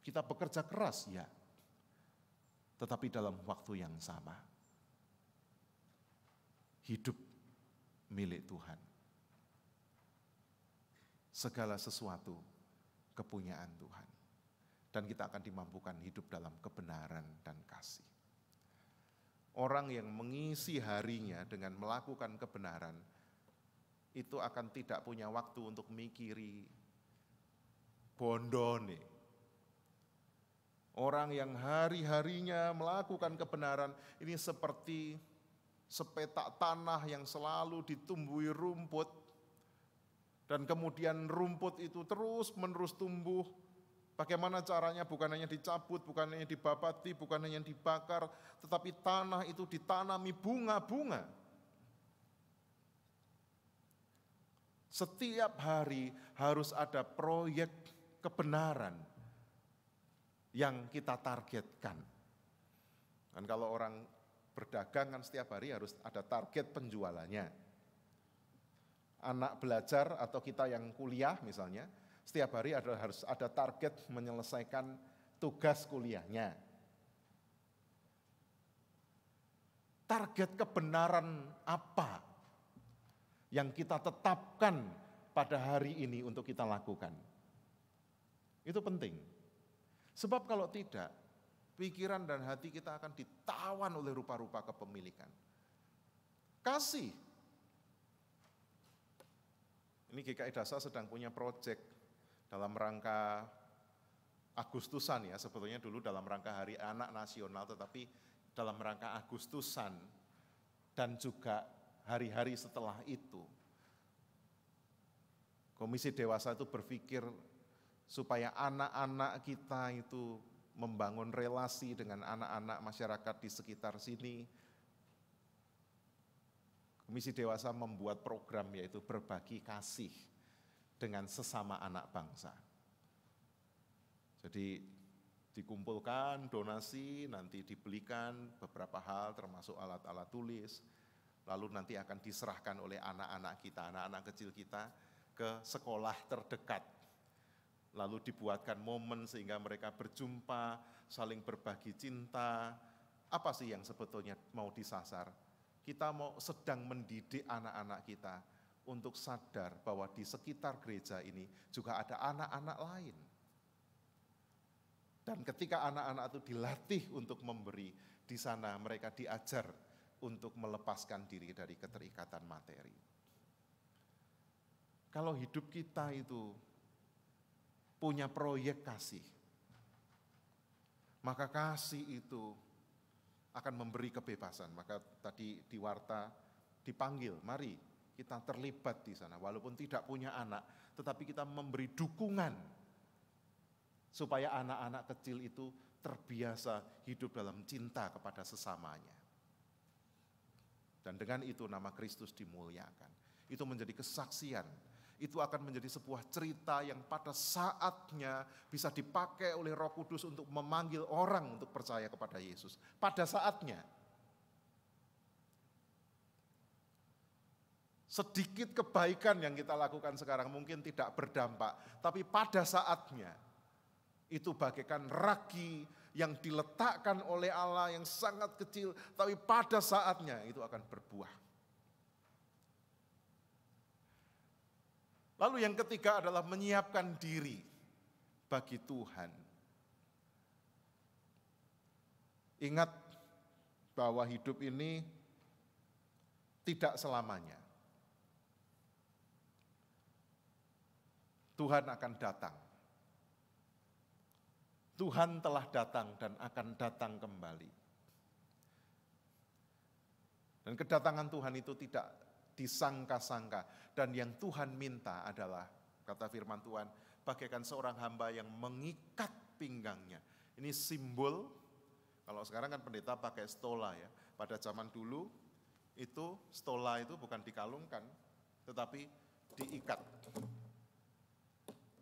Kita bekerja keras, ya, tetapi dalam waktu yang sama, hidup milik Tuhan. Segala sesuatu kepunyaan Tuhan. Dan kita akan dimampukan hidup dalam kebenaran dan kasih. Orang yang mengisi harinya dengan melakukan kebenaran, itu akan tidak punya waktu untuk mikiri bondone. Orang yang hari-harinya melakukan kebenaran ini seperti sepetak tanah yang selalu ditumbuhi rumput, dan kemudian rumput itu terus-menerus tumbuh. Bagaimana caranya? Bukan hanya dicabut, bukan hanya dibabati, bukan hanya dibakar, tetapi tanah itu ditanami bunga-bunga. Setiap hari harus ada proyek kebenaran yang kita targetkan. Dan kalau orang berdagang kan setiap hari harus ada target penjualannya. Anak belajar atau kita yang kuliah misalnya, setiap hari harus ada target menyelesaikan tugas kuliahnya. Target kebenaran apa yang kita tetapkan pada hari ini untuk kita lakukan? Itu penting. Sebab kalau tidak, pikiran dan hati kita akan ditawan oleh rupa-rupa kepemilikan. Kasih. Ini GKI Dasa sedang punya proyek dalam rangka Agustusan ya, sebetulnya dulu dalam rangka Hari Anak Nasional, tetapi dalam rangka Agustusan dan juga hari-hari setelah itu. Komisi Dewasa itu berpikir supaya anak-anak kita itu membangun relasi dengan anak-anak masyarakat di sekitar sini. Komisi Dewasa membuat program yaitu berbagi kasih dengan sesama anak bangsa. Jadi dikumpulkan donasi, nanti dibelikan beberapa hal termasuk alat-alat tulis, lalu nanti akan diserahkan oleh anak-anak kita, anak-anak kecil kita ke sekolah terdekat. Lalu dibuatkan momen sehingga mereka berjumpa, saling berbagi cinta. Apa sih yang sebetulnya mau disasar? Kita mau sedang mendidik anak-anak kita untuk sadar bahwa di sekitar gereja ini juga ada anak-anak lain. Dan ketika anak-anak itu dilatih untuk memberi, di sana mereka diajar untuk melepaskan diri dari keterikatan materi. Kalau hidup kita itu punya proyek kasih, maka kasih itu akan memberi kebebasan. Maka tadi di warta dipanggil, mari kita terlibat di sana. Walaupun tidak punya anak, tetapi kita memberi dukungan supaya anak-anak kecil itu terbiasa hidup dalam cinta kepada sesamanya. Dan dengan itu nama Kristus dimuliakan. Itu menjadi kesaksian. Itu akan menjadi sebuah cerita yang pada saatnya bisa dipakai oleh Roh Kudus untuk memanggil orang untuk percaya kepada Yesus. Pada saatnya. Sedikit kebaikan yang kita lakukan sekarang mungkin tidak berdampak, tapi pada saatnya itu bagaikan ragi yang diletakkan oleh Allah yang sangat kecil, tapi pada saatnya itu akan berbuah. Lalu yang ketiga adalah menyiapkan diri bagi Tuhan. Ingat bahwa hidup ini tidak selamanya. Tuhan akan datang. Tuhan telah datang dan akan datang kembali. Dan kedatangan Tuhan itu tidak disangka-sangka. Dan yang Tuhan minta adalah, kata firman Tuhan, bagaikan seorang hamba yang mengikat pinggangnya. Ini simbol, kalau sekarang kan pendeta pakai stola ya. Pada zaman dulu, itu stola itu bukan dikalungkan, tetapi diikat.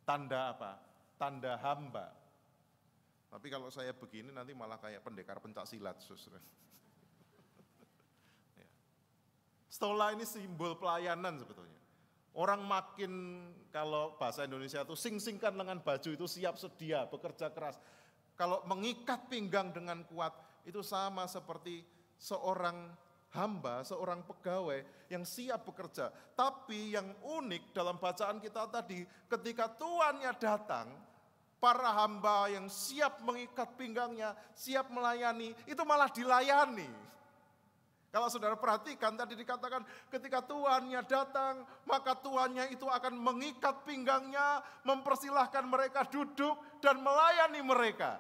Tanda apa? Tanda hamba. Tapi kalau saya begini nanti malah kayak pendekar pencak silat, saudara. Stola ini simbol pelayanan sebetulnya. Orang makin, kalau bahasa Indonesia itu sing-singkan lengan baju itu siap sedia, bekerja keras. Kalau mengikat pinggang dengan kuat, itu sama seperti seorang hamba, seorang pegawai yang siap bekerja. Tapi yang unik dalam bacaan kita tadi, ketika tuannya datang, para hamba yang siap mengikat pinggangnya, siap melayani, itu malah dilayani. Kalau saudara perhatikan tadi dikatakan ketika tuannya datang, maka tuannya itu akan mengikat pinggangnya, mempersilahkan mereka duduk dan melayani mereka.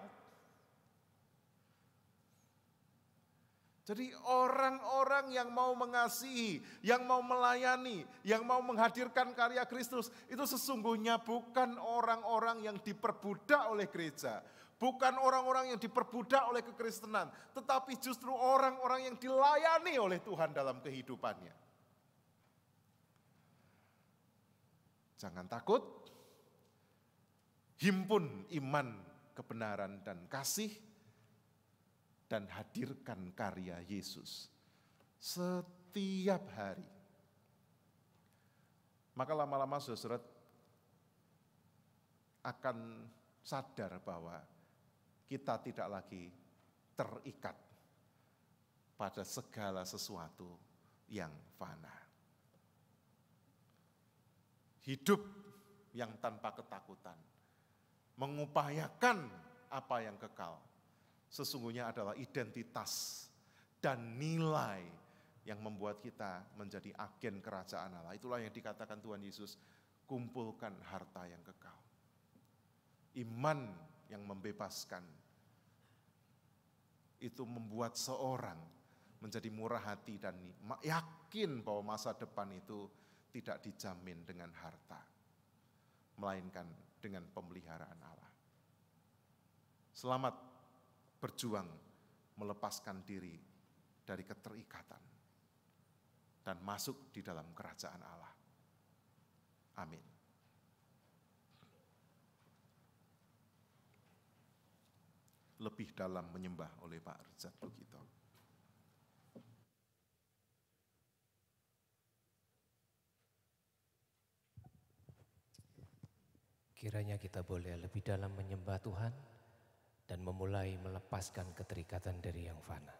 Jadi orang-orang yang mau mengasihi, yang mau melayani, yang mau menghadirkan karya Kristus, itu sesungguhnya bukan orang-orang yang diperbudak oleh gereja. Bukan orang-orang yang diperbudak oleh kekristenan, tetapi justru orang-orang yang dilayani oleh Tuhan dalam kehidupannya. Jangan takut, himpun iman, kebenaran, dan kasih, dan hadirkan karya Yesus setiap hari. Maka lama-lama saudara akan sadar bahwa kita tidak lagi terikat pada segala sesuatu yang fana. Hidup yang tanpa ketakutan, mengupayakan apa yang kekal, sesungguhnya adalah identitas dan nilai yang membuat kita menjadi agen kerajaan Allah. Itulah yang dikatakan Tuhan Yesus, kumpulkan harta yang kekal. Iman yang membebaskan, itu membuat seorang menjadi murah hati dan yakin bahwa masa depan itu tidak dijamin dengan harta, melainkan dengan pemeliharaan Allah. Selamat berjuang melepaskan diri dari keterikatan dan masuk di dalam kerajaan Allah. Amin. Lebih dalam menyembah oleh Pak Rizat Lugito. Kiranya kita boleh lebih dalam menyembah Tuhan dan memulai melepaskan keterikatan dari yang fana.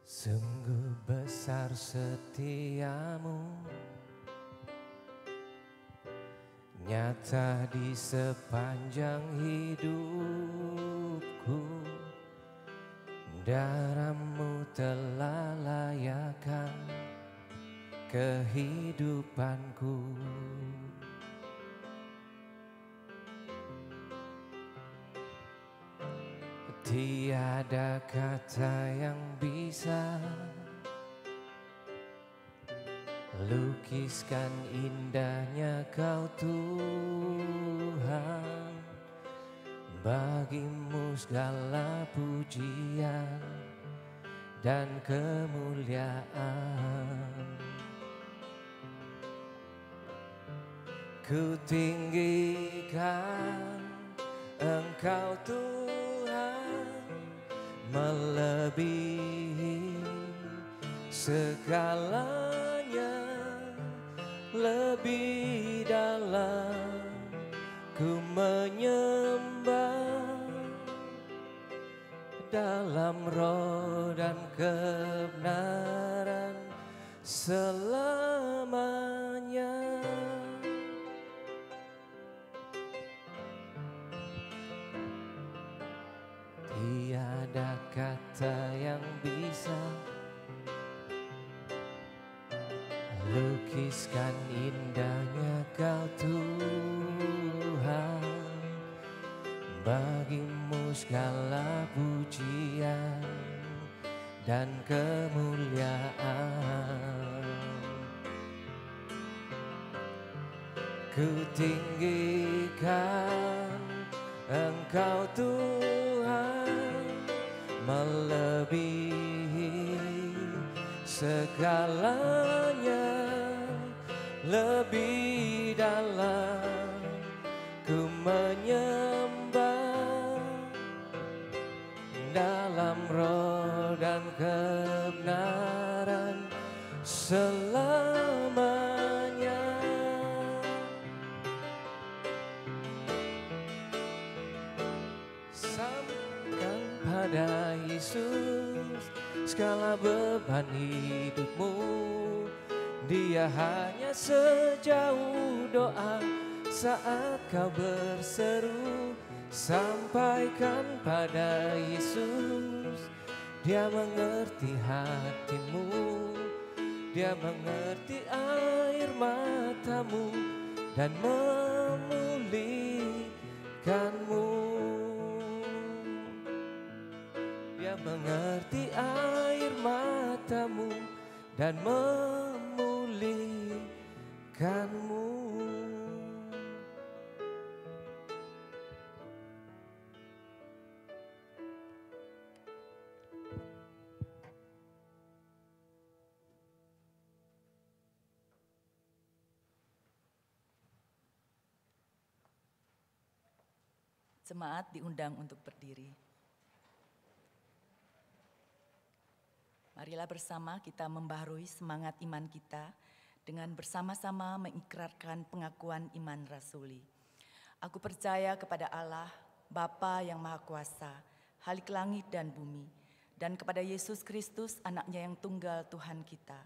Sungguh besar setiamu, nyata di sepanjang hidupku. Darahmu telah layakkan kehidupanku. Tiada kata yang bisa lukiskan indahnya Kau Tuhan. Bagimu segala pujian dan kemuliaan. Ku tinggikan Engkau Tuhan, melebihi segalanya, lebih dalam ku menyembah dalam roh dan kebenaran selamanya. Tiada kata yang bisa lukiskan indahnya Kau Tuhan. Bagimu segala pujian dan kemuliaan. Ku tinggikan Engkau Tuhan, melebihi segalanya, lebih dalam ku menyembah dalam roh dan kebenaran selamanya. Sampaikan pada Yesus segala beban hidupmu, Dia hanya sejauh doa saat kau berseru. Sampaikan pada Yesus, Dia mengerti hatimu, Dia mengerti air matamu dan memulihkanmu. Dia mengerti air matamu dan memulihkanmu. Jemaat diundang untuk berdiri. Marilah bersama kita membaharui semangat iman kita dengan bersama-sama mengikrarkan pengakuan iman rasuli. Aku percaya kepada Allah, Bapa yang Maha Kuasa, Khalik langit dan bumi, dan kepada Yesus Kristus, anaknya yang tunggal Tuhan kita,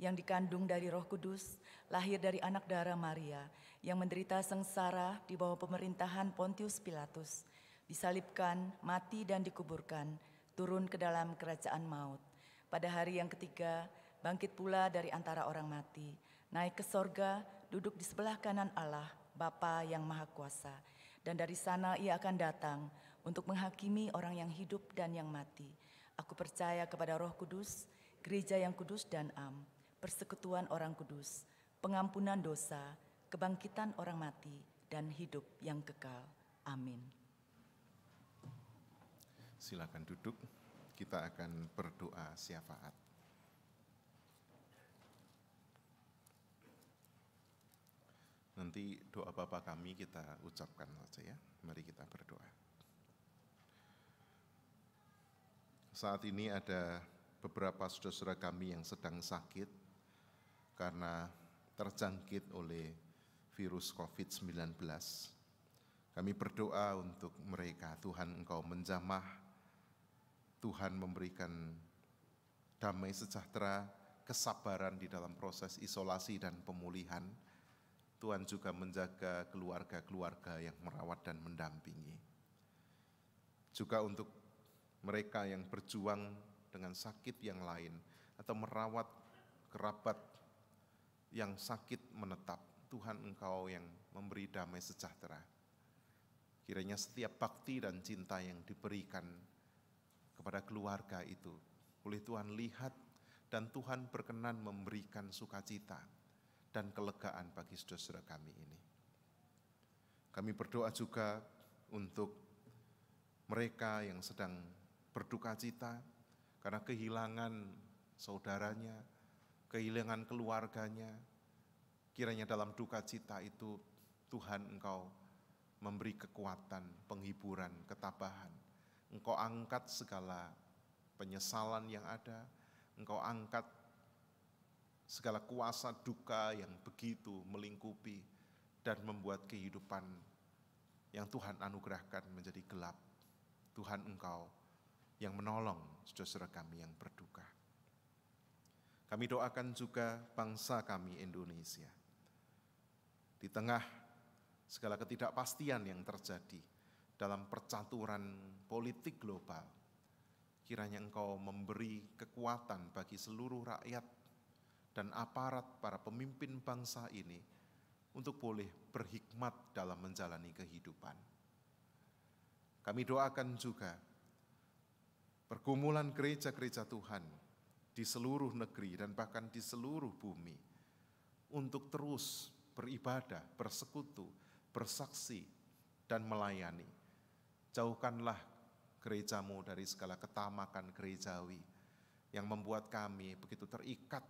yang dikandung dari Roh Kudus, lahir dari anak darah Maria, yang menderita sengsara di bawah pemerintahan Pontius Pilatus, disalibkan, mati dan dikuburkan, turun ke dalam kerajaan maut. Pada hari yang ketiga, bangkit pula dari antara orang mati, naik ke sorga, duduk di sebelah kanan Allah, Bapa yang Maha Kuasa, dan dari sana Ia akan datang untuk menghakimi orang yang hidup dan yang mati. Aku percaya kepada Roh Kudus, gereja yang kudus dan am, persekutuan orang kudus, pengampunan dosa, kebangkitan orang mati, dan hidup yang kekal. Amin. Silakan duduk, kita akan berdoa syafaat. Nanti doa Bapa kami kita ucapkan saja ya, mari kita berdoa. Saat ini ada beberapa saudara-saudara kami yang sedang sakit karena terjangkit oleh virus COVID-19. Kami berdoa untuk mereka, Tuhan Engkau menjamah, Tuhan memberikan damai sejahtera, kesabaran di dalam proses isolasi dan pemulihan. Tuhan juga menjaga keluarga-keluarga yang merawat dan mendampingi. Juga untuk mereka yang berjuang dengan sakit yang lain atau merawat kerabat yang sakit menetap, Tuhan Engkau yang memberi damai sejahtera. Kiranya setiap bakti dan cinta yang diberikan kepada keluarga itu, oleh Tuhan lihat dan Tuhan berkenan memberikan sukacita dan kelegaan bagi saudara-saudara kami ini. Kami berdoa juga untuk mereka yang sedang berduka cita karena kehilangan saudaranya, kehilangan keluarganya. Kiranya dalam duka cita itu Tuhan Engkau memberi kekuatan, penghiburan, ketabahan. Engkau angkat segala penyesalan yang ada, Engkau angkat segala kuasa duka yang begitu melingkupi dan membuat kehidupan yang Tuhan anugerahkan menjadi gelap. Tuhan Engkau yang menolong saudara-saudara kami yang berduka. Kami doakan juga bangsa kami Indonesia. Di tengah segala ketidakpastian yang terjadi dalam percaturan politik global, kiranya Engkau memberi kekuatan bagi seluruh rakyat dan aparat para pemimpin bangsa ini untuk boleh berhikmat dalam menjalani kehidupan. Kami doakan juga pergumulan gereja-gereja Tuhan di seluruh negeri dan bahkan di seluruh bumi untuk terus beribadah, bersekutu, bersaksi, dan melayani. Jauhkanlah gerejamu dari segala ketamakan gerejawi yang membuat kami begitu terikat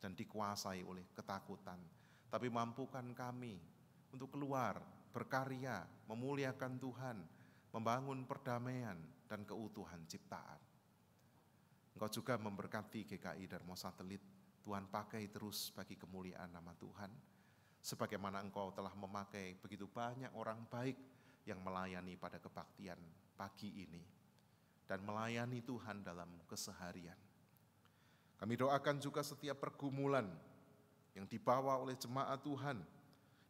dan dikuasai oleh ketakutan. Tapi mampukan kami untuk keluar, berkarya, memuliakan Tuhan, membangun perdamaian dan keutuhan ciptaan. Engkau juga memberkati GKI Darmo Satelit, Tuhan pakai terus bagi kemuliaan nama Tuhan, sebagaimana Engkau telah memakai begitu banyak orang baik yang melayani pada kebaktian pagi ini, dan melayani Tuhan dalam keseharian. Kami doakan juga setiap pergumulan yang dibawa oleh jemaat Tuhan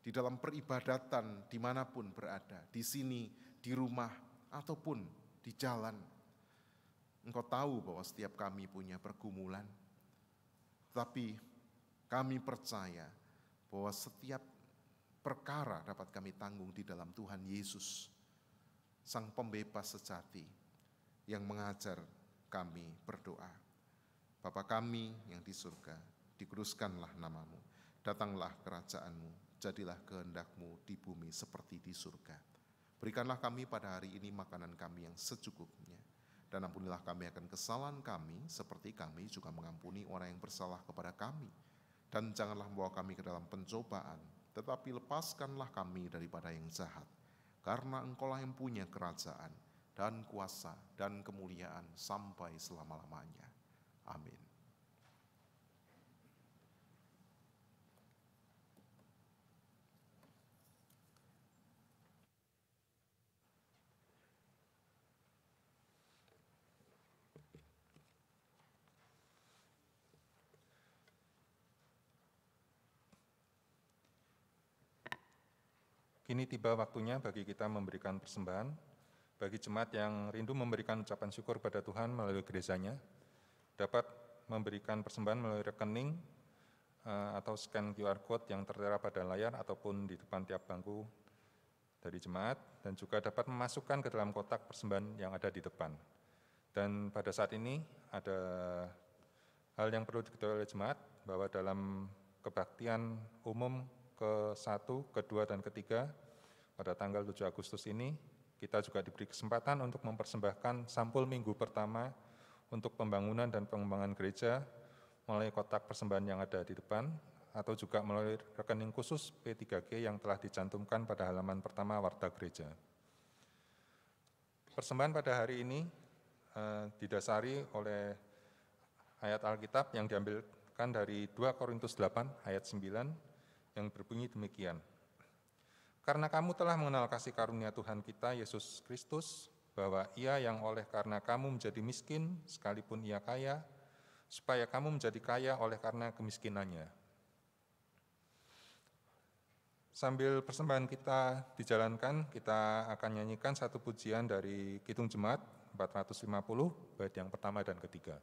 di dalam peribadatan dimanapun berada, di sini, di rumah, ataupun di jalan. Engkau tahu bahwa setiap kami punya pergumulan, tapi kami percaya bahwa setiap perkara dapat kami tanggung di dalam Tuhan Yesus, Sang Pembebas sejati yang mengajar kami berdoa. Bapa kami yang di surga, dikuduskanlah namamu, datanglah kerajaan-Mu, jadilah kehendak-Mu di bumi seperti di surga. Berikanlah kami pada hari ini makanan kami yang secukupnya, dan ampunilah kami akan kesalahan kami, seperti kami juga mengampuni orang yang bersalah kepada kami. Dan janganlah membawa kami ke dalam pencobaan, tetapi lepaskanlah kami daripada yang jahat. Karena Engkaulah yang punya kerajaan, dan kuasa, dan kemuliaan sampai selama-lamanya. Amin. Kini tiba waktunya bagi kita memberikan persembahan, bagi jemaat yang rindu memberikan ucapan syukur pada Tuhan melalui gerejanya, dapat memberikan persembahan melalui rekening atau scan QR Code yang tertera pada layar ataupun di depan tiap bangku dari jemaat, dan juga dapat memasukkan ke dalam kotak persembahan yang ada di depan. Dan pada saat ini ada hal yang perlu diketahui oleh jemaat, bahwa dalam kebaktian umum ke-1, ke-2, dan ke-3 pada tanggal 7 Agustus ini, kita juga diberi kesempatan untuk mempersembahkan sampul minggu pertama untuk pembangunan dan pengembangan gereja melalui kotak persembahan yang ada di depan, atau juga melalui rekening khusus P3G yang telah dicantumkan pada halaman pertama Warta Gereja. Persembahan pada hari ini didasari oleh ayat Alkitab yang diambilkan dari 2 Korintus 8 ayat 9, yang berbunyi demikian. Karena kamu telah mengenal kasih karunia Tuhan kita, Yesus Kristus, bahwa Ia yang oleh karena kamu menjadi miskin, sekalipun Ia kaya, supaya kamu menjadi kaya oleh karena kemiskinannya. Sambil persembahan kita dijalankan, kita akan nyanyikan satu pujian dari Kidung Jemaat 450, bait yang pertama dan ketiga.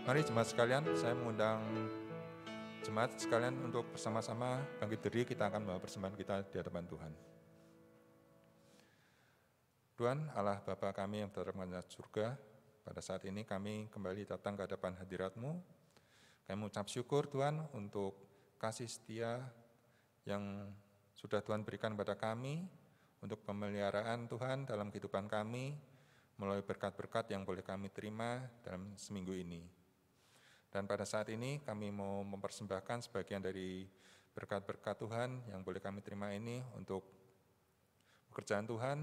Mari jemaat sekalian, saya mengundang jemaat sekalian untuk bersama-sama bangkit berdiri, kita akan membawa persembahan kita di hadapan Tuhan. Tuhan, Allah Bapa kami yang berada di surga, pada saat ini kami kembali datang ke hadapan hadirat-Mu. Kami mengucap syukur Tuhan untuk kasih setia yang sudah Tuhan berikan pada kami, untuk pemeliharaan Tuhan dalam kehidupan kami, melalui berkat-berkat yang boleh kami terima dalam seminggu ini. Dan pada saat ini kami mau mempersembahkan sebagian dari berkat-berkat Tuhan yang boleh kami terima ini untuk pekerjaan Tuhan.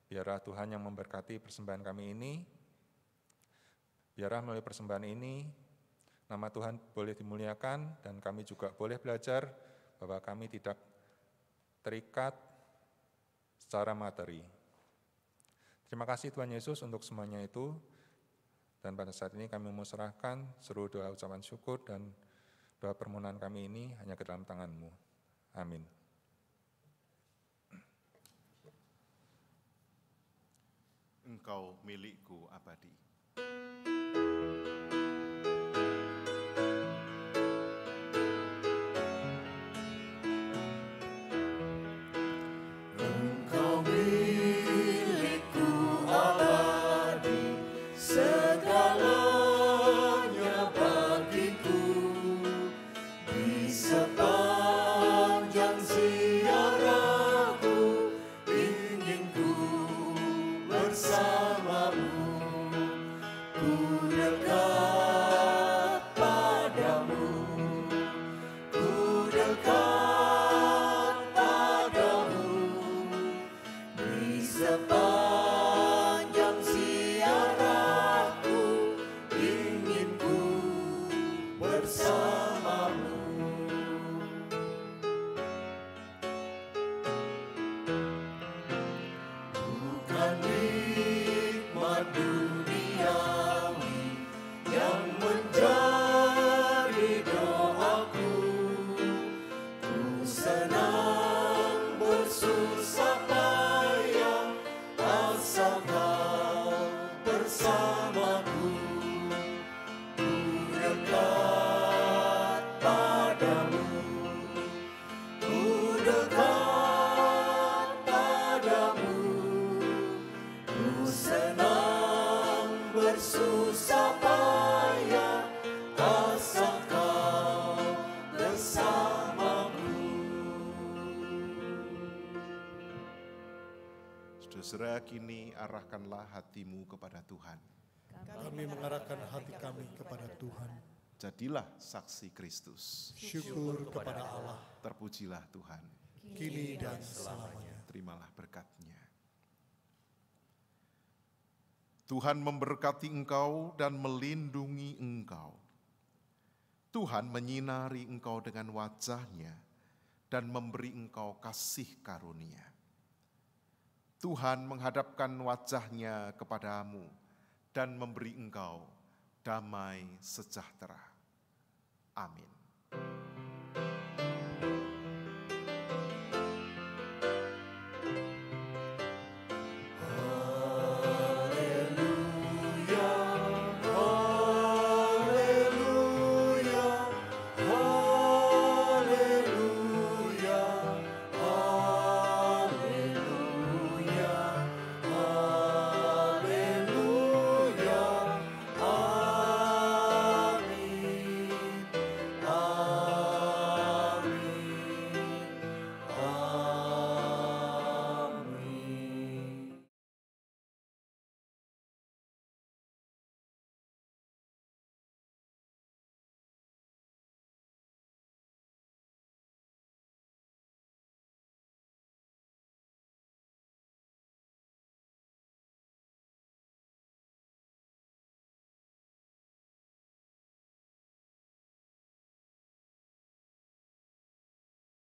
Biarlah Tuhan yang memberkati persembahan kami ini. Biarlah melalui persembahan ini, nama Tuhan boleh dimuliakan dan kami juga boleh belajar bahwa kami tidak terikat secara materi. Terima kasih Tuhan Yesus untuk semuanya itu. Dan pada saat ini kami mau serahkan seluruh doa ucapan syukur dan doa permohonan kami ini hanya ke dalam tangan-Mu. Amin. Engkau milikku abadi. Engkau milikku abadi, segalanya bagiku. Di sepanjang ziarahku, ingin ku bersamamu. Ku dekat padamu, ku dekat padamu. Di sepanjang ziarahku, ingin ku bersamamu. Bukan nikmat duniawi yang menjadi doaku. Ku senang bersusah payah asal kau bersamaku. Ku dekat padamu, ku dekat padamu. Ku senang bersusah payah asal kau bersamaku. Saudara, kini arahkanlah hatimu kepada Tuhan. Kami mengarahkan hati kami kepada Tuhan. Jadilah saksi Kristus. Syukur kepada Allah, Terpujilah Tuhan. kini dan selamanya. Terimalah berkat-Nya. Tuhan memberkati engkau dan melindungi engkau. Tuhan menyinari engkau dengan wajah-Nya dan memberi engkau kasih karunia. Tuhan menghadapkan wajah-Nya kepadamu dan memberi engkau damai sejahtera. Amin.